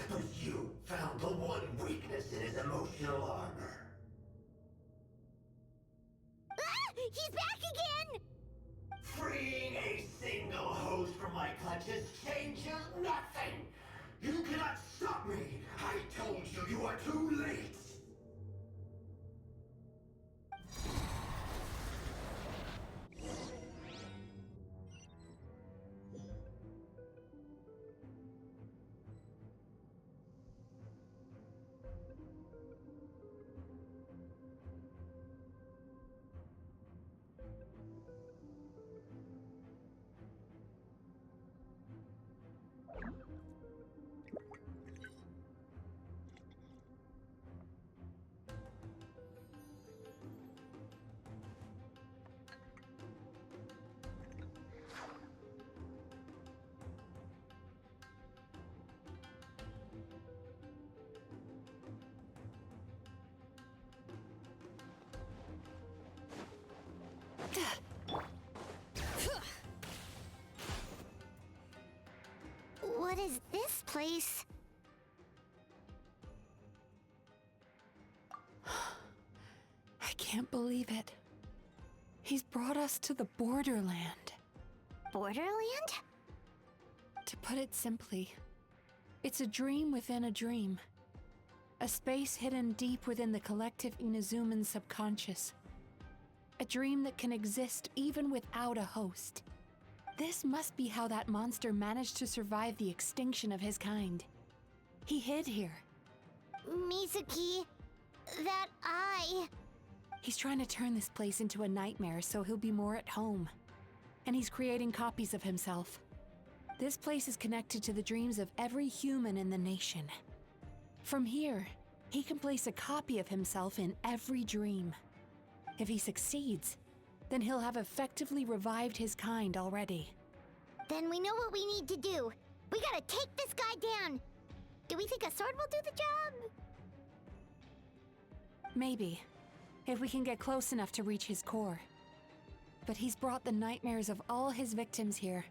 but you found the one weakness in his emotional armor. Ah! He's back again! Freeing a single host from my clutches changes nothing! What is this place? I can't believe it. He's brought us to the borderland. Borderland? To put it simply, it's a dream within a dream. A space hidden deep within the collective Inazuman subconscious. A dream that can exist even without a host. This must be how that monster managed to survive the extinction of his kind. He hid here. Mizuki, that eye. He's trying to turn this place into a nightmare so he'll be more at home. And he's creating copies of himself. This place is connected to the dreams of every human in the nation. From here, he can place a copy of himself in every dream. If he succeeds, then he'll have effectively revived his kind already. Then we know what we need to do. We gotta take this guy down. Do we think a sword will do the job? Maybe, if we can get close enough to reach his core. But he's brought the nightmares of all his victims here,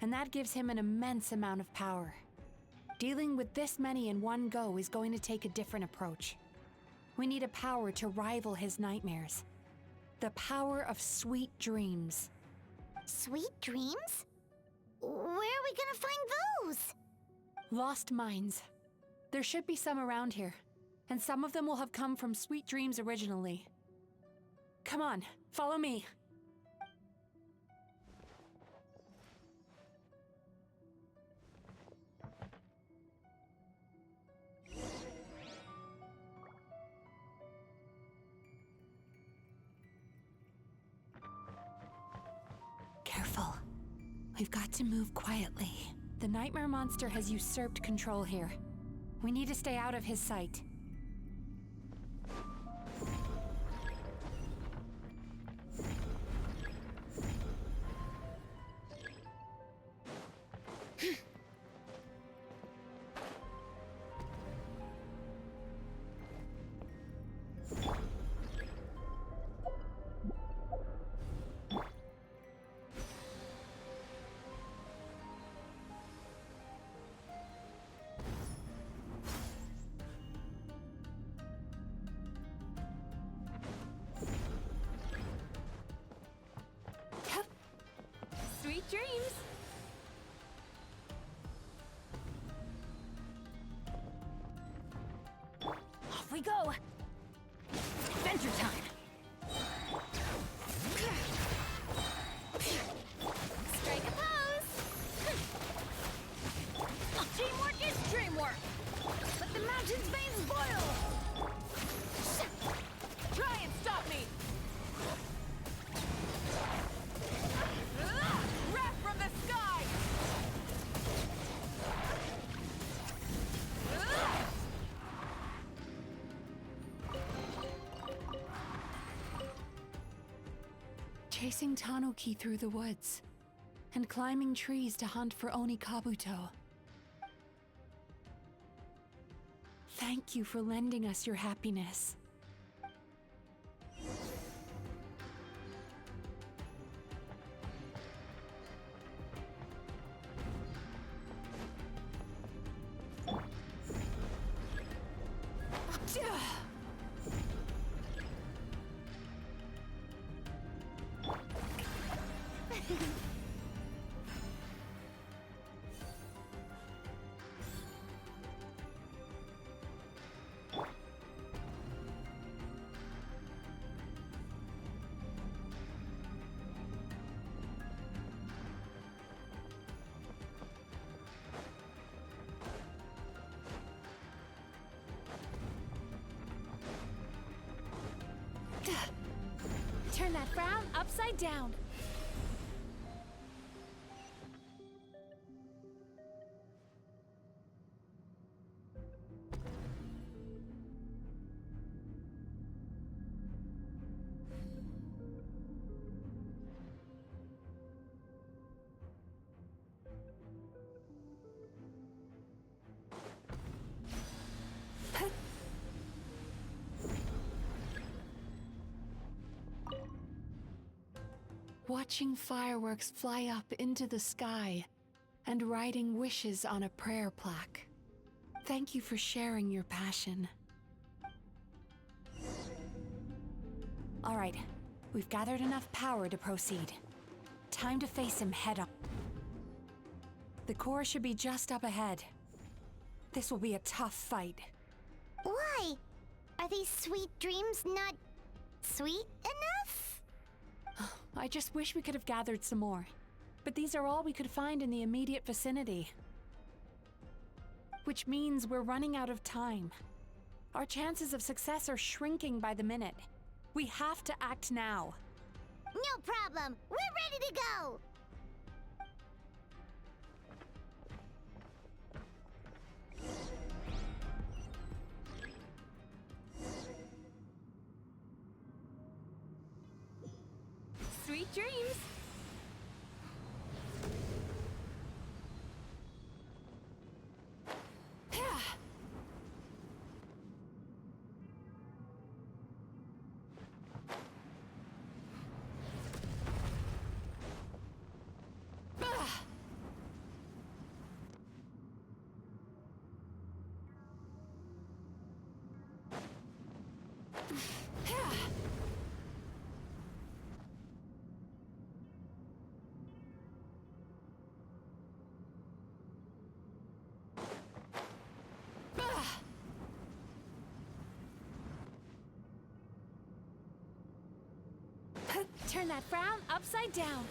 and that gives him an immense amount of power. Dealing with this many in one go is going to take a different approach. We need a power to rival his nightmares. The power of sweet dreams. Sweet dreams? Where are we gonna find those? Lost minds. There should be some around here, and some of them will have come from sweet dreams originally. Come on, follow me. Careful. We've got to move quietly. The nightmare monster has usurped control here. We need to stay out of his sight. Sweet dreams! Off we go! Adventure time! Strike a pose! Teamwork is dreamwork! Let the mountain's veins boil! Try and stop me! Wrath from the sky! Chasing Tanuki through the woods, and climbing trees to hunt for Onikabuto. Thank you for lending us your happiness. Turn that frown upside down. watching fireworks fly up into the sky and writing wishes on a prayer plaque. Thank you for sharing your passion. All right, we've gathered enough power to proceed. Time to face him head on. The core should be just up ahead. This will be a tough fight. Why? Are these sweet dreams not sweet enough? I just wish we could have gathered some more. But these are all we could find in the immediate vicinity. Which means we're running out of time. Our chances of success are shrinking by the minute. We have to act now. No problem. We're ready to go. Sweet dreams! Turn that frown upside down.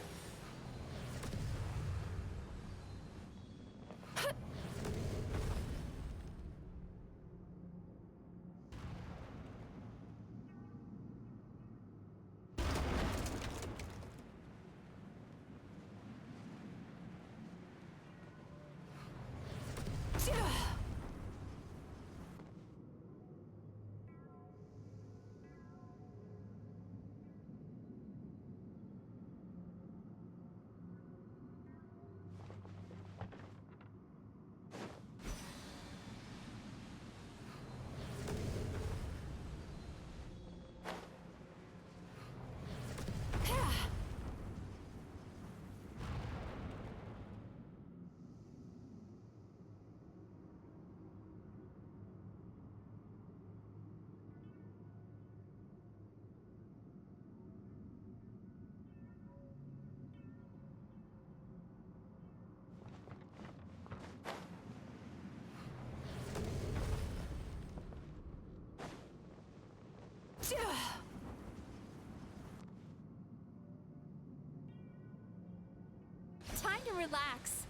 Time to relax.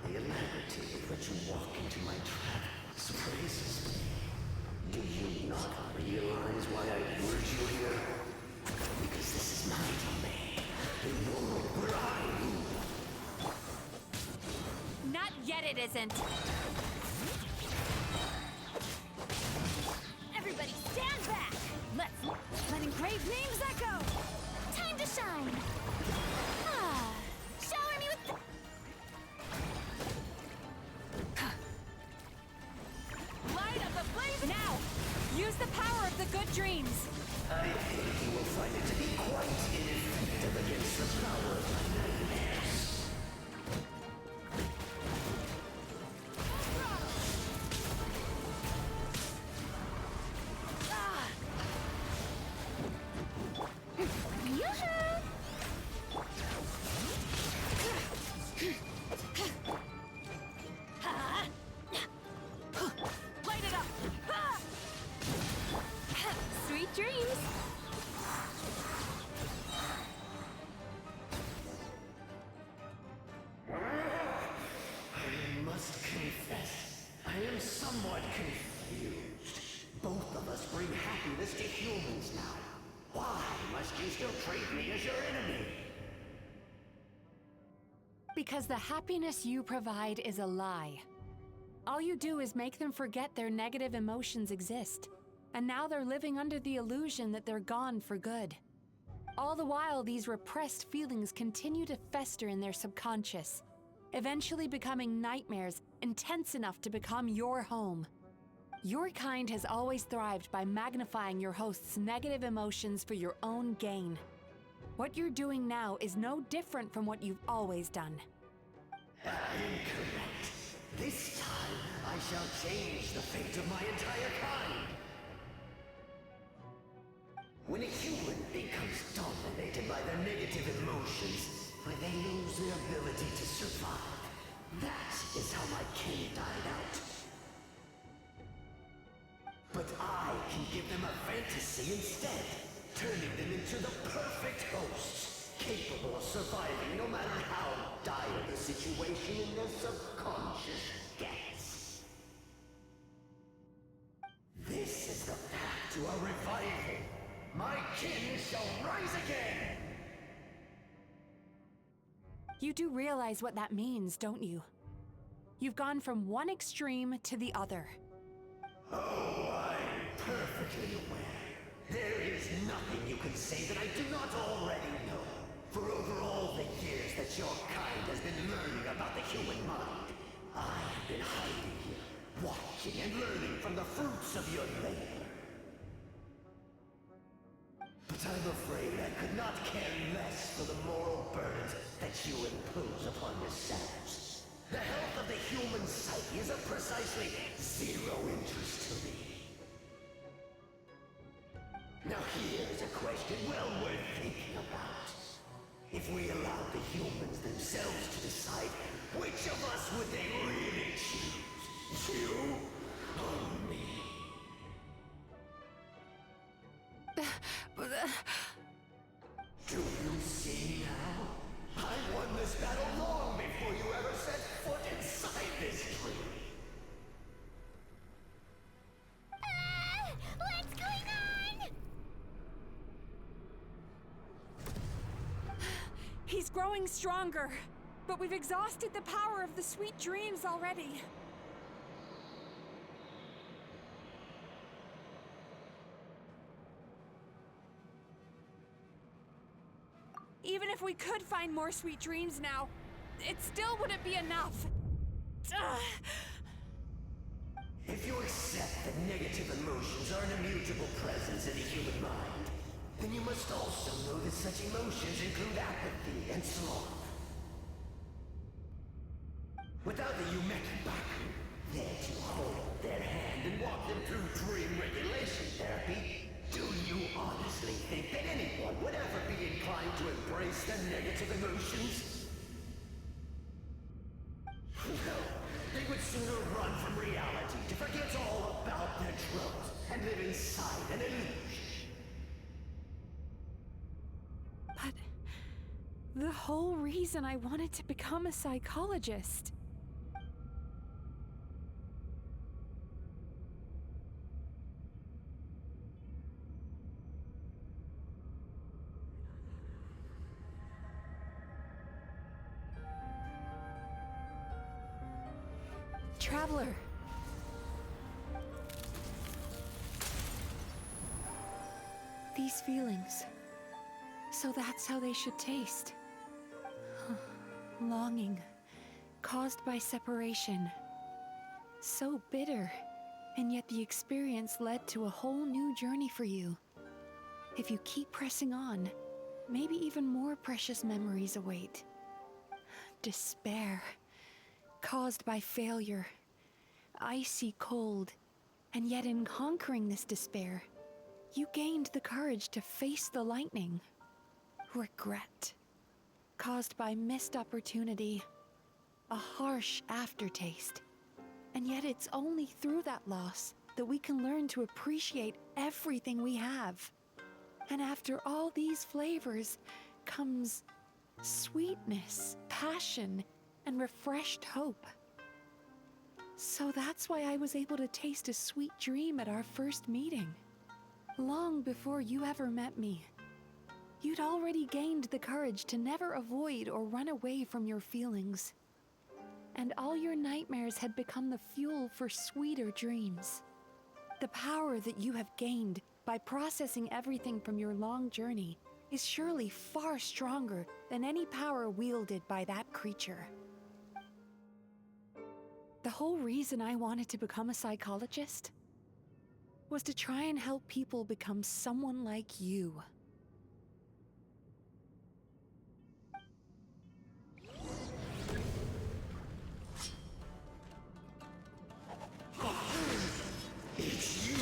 The alacrity with which you walk into my trap surprises me. Do you not realize why I lured you here? Because this is my domain, the your bride. Not yet, it isn't. Everybody stand back! Let engraved names echo! Time to shine! Ah, shower me with light up the blaze! Now, use the power of the good dreams. I think you will find it to be quite ineffective against the power of my nightmares. Light it up! Sweet dreams! I must confess, I am somewhat confused. Both of us bring happiness to humans now. Why must you still treat me as your enemy? Because the happiness you provide is a lie. All you do is make them forget their negative emotions exist. And now they're living under the illusion that they're gone for good. All the while, these repressed feelings continue to fester in their subconscious, eventually becoming nightmares intense enough to become your home. Your kind has always thrived by magnifying your host's negative emotions for your own gain. What you're doing now is no different from what you've always done. Incorrect. This time, I shall change the fate of my entire kind. When a human becomes dominated by their negative emotions, when they lose their ability to survive, that is how my kin died out. But I can give them a fantasy instead, turning them into the perfect hosts, capable of surviving no matter how dire the situation in their subconscious gets. This is the path to a revival. My kin shall rise again! You do realize what that means, don't you? You've gone from one extreme to the other. Oh, I'm perfectly aware. There is nothing you can say that I do not already know. For over all the years that your kind has been learning about the human mind, I have been hiding here, watching and learning from the fruits of your labor. But I'm afraid I could not care less for the moral burdens that you impose upon yourselves. The health of the human psyche is of precisely zero interest to me. Now here's a question well worth thinking about. If we allowed the humans themselves to decide, which of us would they really choose? You or me? Do you see now? I won this battle long before you ever set foot inside this tree. What's going on? He's growing stronger, but we've exhausted the power of the sweet dreams already. Even if we could find more sweet dreams now, it still wouldn't be enough. If you accept that negative emotions are an immutable presence in the human mind, then you must also know that such emotions include apathy and sloth. Without the Yumekibaku there to hold their hand and walk them through dream regulation therapy, do you honestly think that anyone would ever be inclined to embrace their negative emotions? No, they would sooner run from reality to forget all about their troubles and live inside an illusion. But the whole reason I wanted to become a psychologist. Traveler. These feelings. So that's how they should taste. Longing, caused by separation. So bitter, and yet the experience led to a whole new journey for you. If you keep pressing on, maybe even more precious memories await. Despair, caused by failure. Icy cold, and yet in conquering this despair, you gained the courage to face the lightning. Regret, caused by missed opportunity, a harsh aftertaste. And yet it's only through that loss that we can learn to appreciate everything we have. And after all these flavors comes sweetness, passion, and refreshed hope. So that's why I was able to taste a sweet dream at our first meeting. Long before you ever met me. You'd already gained the courage to never avoid or run away from your feelings. And all your nightmares had become the fuel for sweeter dreams. The power that you have gained by processing everything from your long journey is surely far stronger than any power wielded by that creature. The whole reason I wanted to become a psychologist was to try and help people become someone like you. It's you!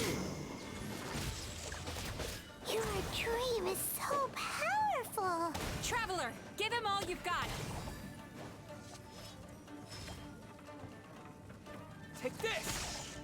Your dream is so powerful! Traveler, give him all you've got! Take this!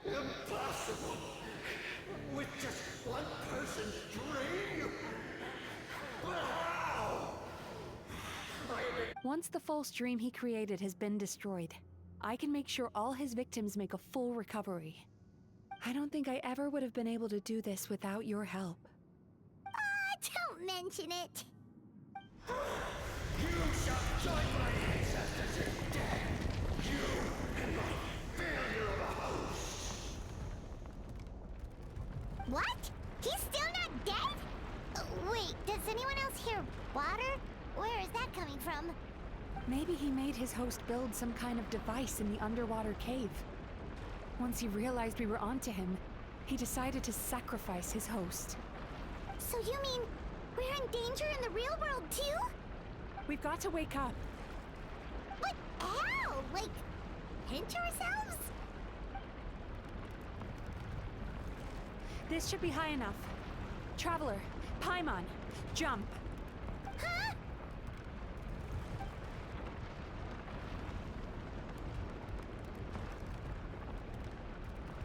Impossible! With just one person's dream? But how? Once the false dream he created has been destroyed, I can make sure all his victims make a full recovery. I don't think I ever would have been able to do this without your help. Don't mention it! You shall join my ancestors in death! You and my failure of a host! What? He's still not dead? Wait, does anyone else hear water? Where is that coming from? Maybe he made his host build some kind of device in the underwater cave. Once he realized we were onto him, he decided to sacrifice his host. So you mean we're in danger in the real world too? We've got to wake up. But how? Like, pinch ourselves? This should be high enough. Traveler, Paimon, jump. Huh?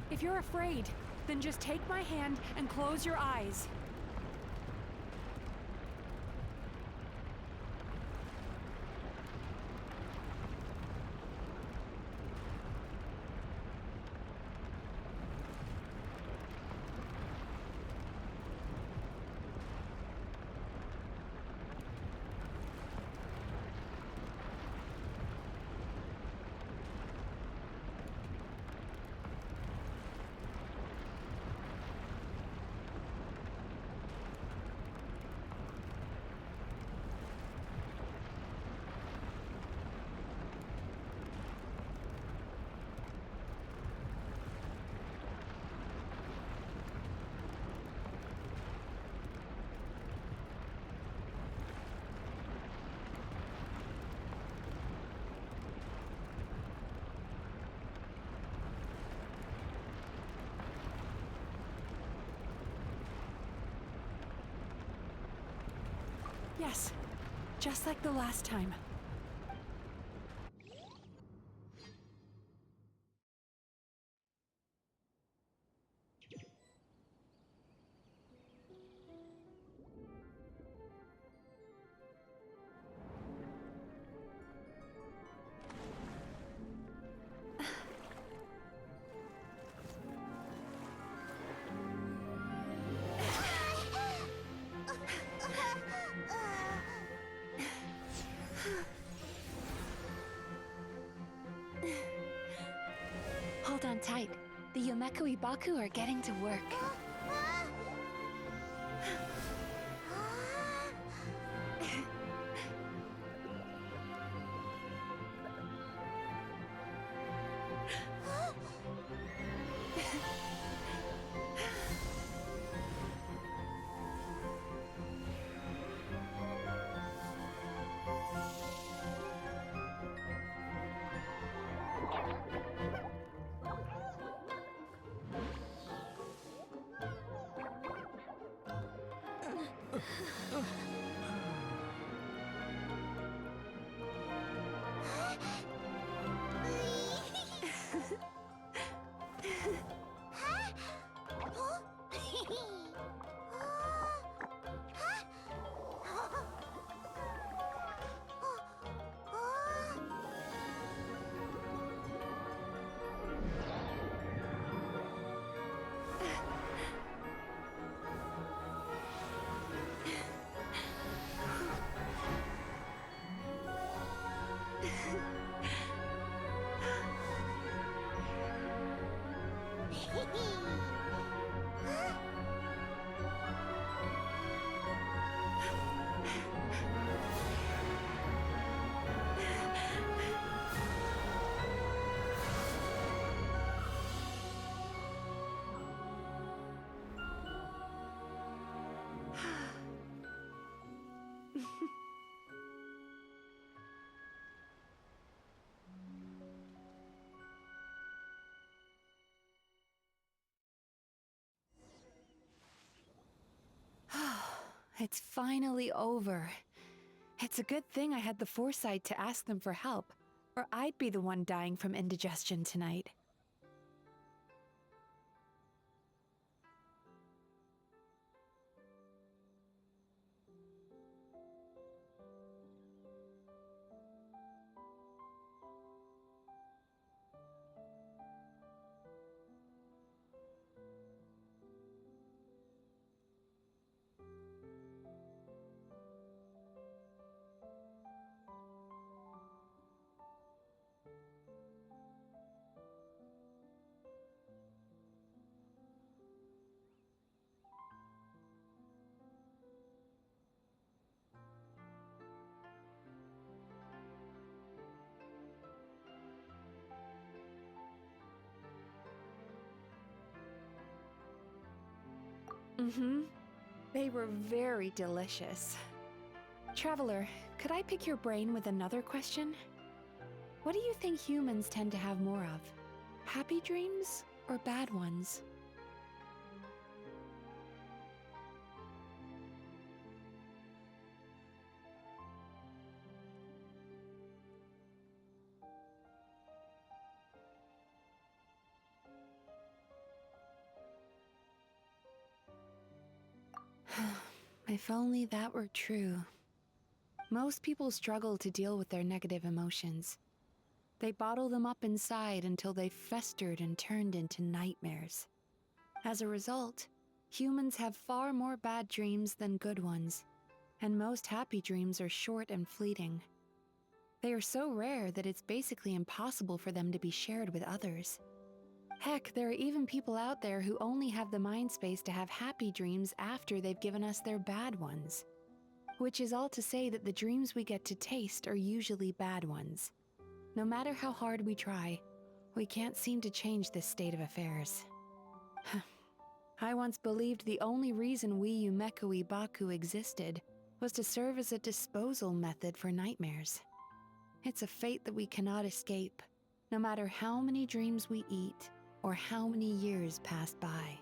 If you're afraid, then just take my hand and close your eyes. Yes, just like the last time. Hold on tight. The Yomeku Ibaku are getting to work. It's finally over. It's a good thing I had the foresight to ask them for help, or I'd be the one dying from indigestion tonight. They were very delicious. Traveler, could I pick your brain with another question? What do you think humans tend to have more of? Happy dreams or bad ones? If only that were true. Most people struggle to deal with their negative emotions. They bottle them up inside until they festered and turned into nightmares. As a result, humans have far more bad dreams than good ones, and most happy dreams are short and fleeting. They are so rare that it's basically impossible for them to be shared with others. Heck, there are even people out there who only have the mind space to have happy dreams after they've given us their bad ones. Which is all to say that the dreams we get to taste are usually bad ones. No matter how hard we try, we can't seem to change this state of affairs. I once believed the only reason we Yumekoi Baku existed was to serve as a disposal method for nightmares. It's a fate that we cannot escape, no matter how many dreams we eat or how many years pass by.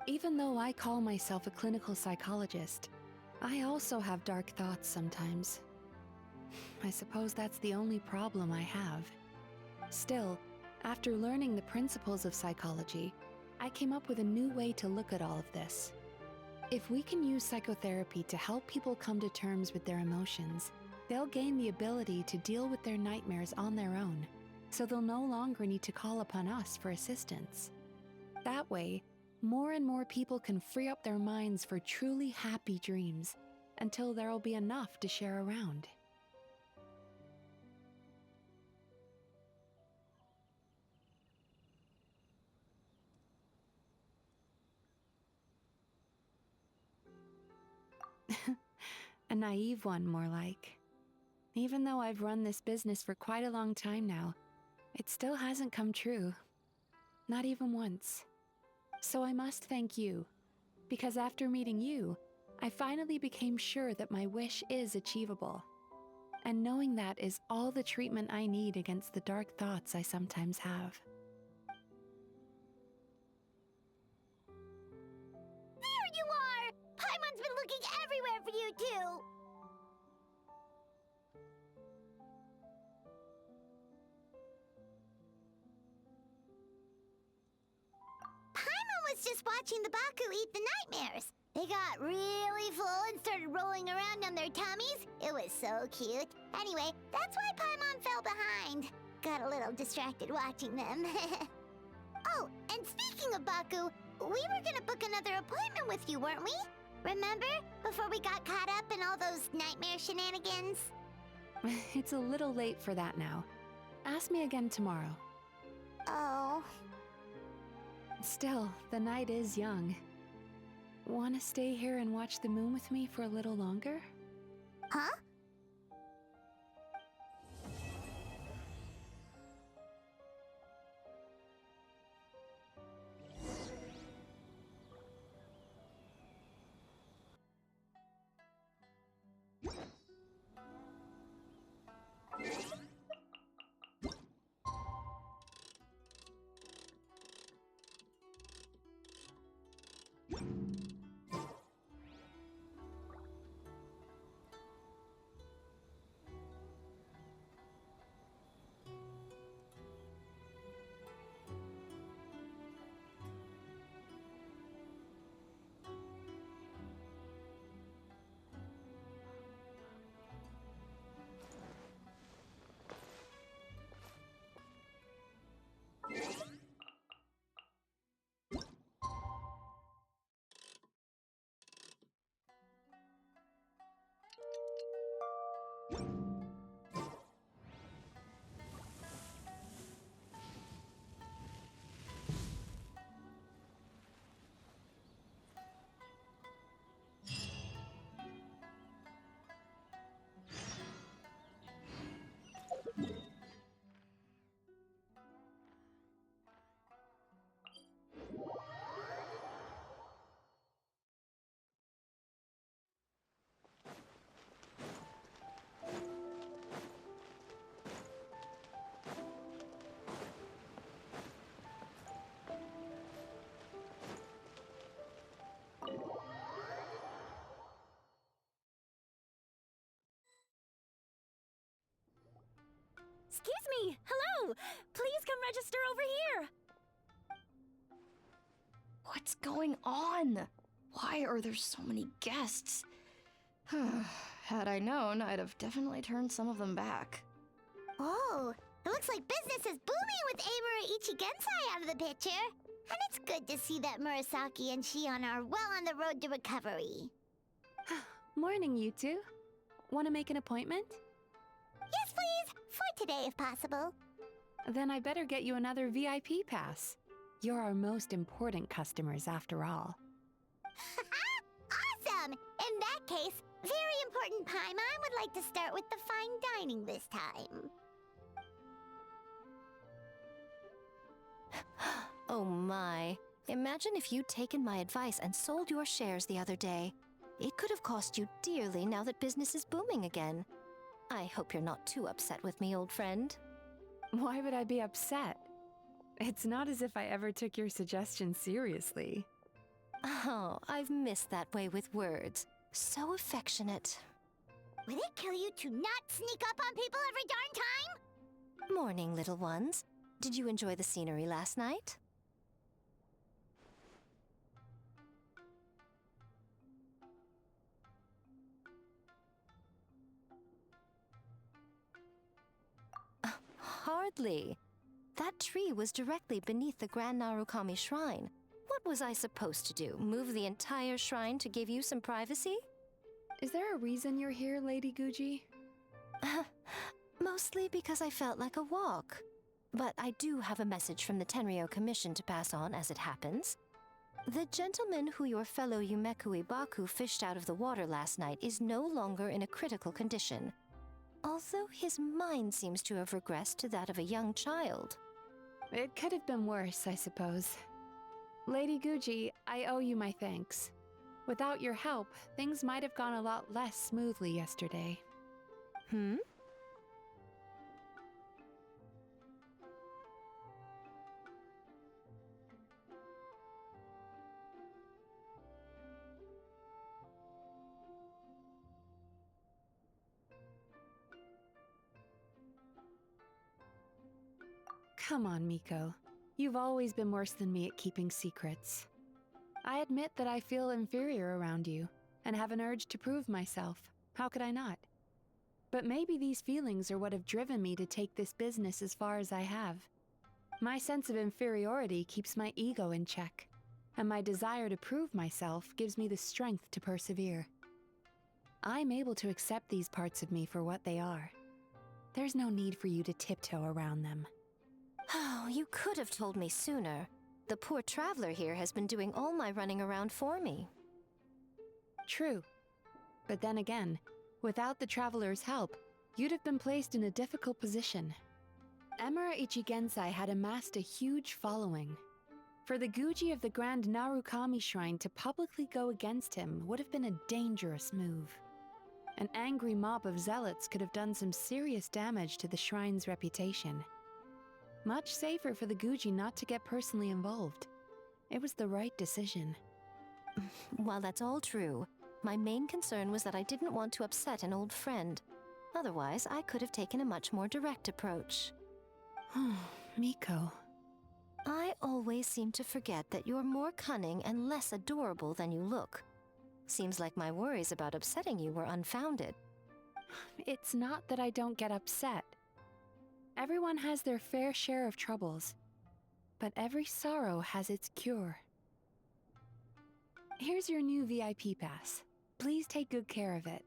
Even though I call myself a clinical psychologist, I also have dark thoughts sometimes. I suppose that's the only problem I have. Still, after learning the principles of psychology, I came up with a new way to look at all of this. If we can use psychotherapy to help people come to terms with their emotions, they'll gain the ability to deal with their nightmares on their own, so they'll no longer need to call upon us for assistance. That way, more and more people can free up their minds for truly happy dreams until there'll be enough to share around. A naive one, more like. Even though I've run this business for quite a long time now, it still hasn't come true. Not even once. So I must thank you, because after meeting you, I finally became sure that my wish is achievable. And knowing that is all the treatment I need against the dark thoughts I sometimes have. There you are! Paimon's been looking everywhere you too. Paimon was just watching the Baku eat the nightmares. They got really full and started rolling around on their tummies. It was so cute. Anyway, that's why Paimon fell behind. Got a little distracted watching them. Oh, and speaking of Baku, we were gonna book another appointment with you, weren't we? Remember? Before we got caught up in all those nightmare shenanigans? It's a little late for that now. Ask me again tomorrow. Oh. Still, the night is young. Want to stay here and watch the moon with me for a little longer? Huh? Excuse me! Hello! Please come register over here! What's going on? Why are there so many guests? Had I known, I'd have definitely turned some of them back. Oh, it looks like business is booming with Amura Ichigensai out of the picture. And it's good to see that Murasaki and Shion are well on the road to recovery. Morning, you two. Want to make an appointment? Yes, please! For today, if possible. Then I better get you another VIP pass. You're our most important customers, after all. Awesome! In that case, very important Paimon would like to start with the fine dining this time. Oh my. Imagine if you'd taken my advice and sold your shares the other day. It could have cost you dearly now that business is booming again. I hope you're not too upset with me, old friend. Why would I be upset? It's not as if I ever took your suggestion seriously. Oh, I've missed that way with words. So affectionate. Would it kill you to not sneak up on people every darn time? Morning, little ones. Did you enjoy the scenery last night? Hardly. That tree was directly beneath the Grand Narukami Shrine. What was I supposed to do? Move the entire shrine to give you some privacy? Is there a reason you're here, Lady Guji? Mostly because I felt like a walk. But I do have a message from the Tenryo Commission to pass on as it happens. The gentleman who your fellow Yumekui Baku fished out of the water last night is no longer in a critical condition. Although his mind seems to have regressed to that of a young child. It could have been worse, I suppose. Lady Guji, I owe you my thanks. Without your help, things might have gone a lot less smoothly yesterday. Hmm? Come on, Miko. You've always been worse than me at keeping secrets. I admit that I feel inferior around you, and have an urge to prove myself. How could I not? But maybe these feelings are what have driven me to take this business as far as I have. My sense of inferiority keeps my ego in check, and my desire to prove myself gives me the strength to persevere. I'm able to accept these parts of me for what they are. There's no need for you to tiptoe around them. Oh, you could have told me sooner. The poor traveler here has been doing all my running around for me. True. But then again, without the traveler's help, you'd have been placed in a difficult position. Emura Ichigensai had amassed a huge following. For the Guji of the Grand Narukami Shrine to publicly go against him would have been a dangerous move. An angry mob of zealots could have done some serious damage to the shrine's reputation. Much safer for the Guji not to get personally involved. It was the right decision. While that's all true, my main concern was that I didn't want to upset an old friend. Otherwise, I could have taken a much more direct approach. Miko. I always seem to forget that you're more cunning and less adorable than you look. Seems like my worries about upsetting you were unfounded. It's not that I don't get upset. Everyone has their fair share of troubles, but every sorrow has its cure. Here's your new VIP pass. Please take good care of it.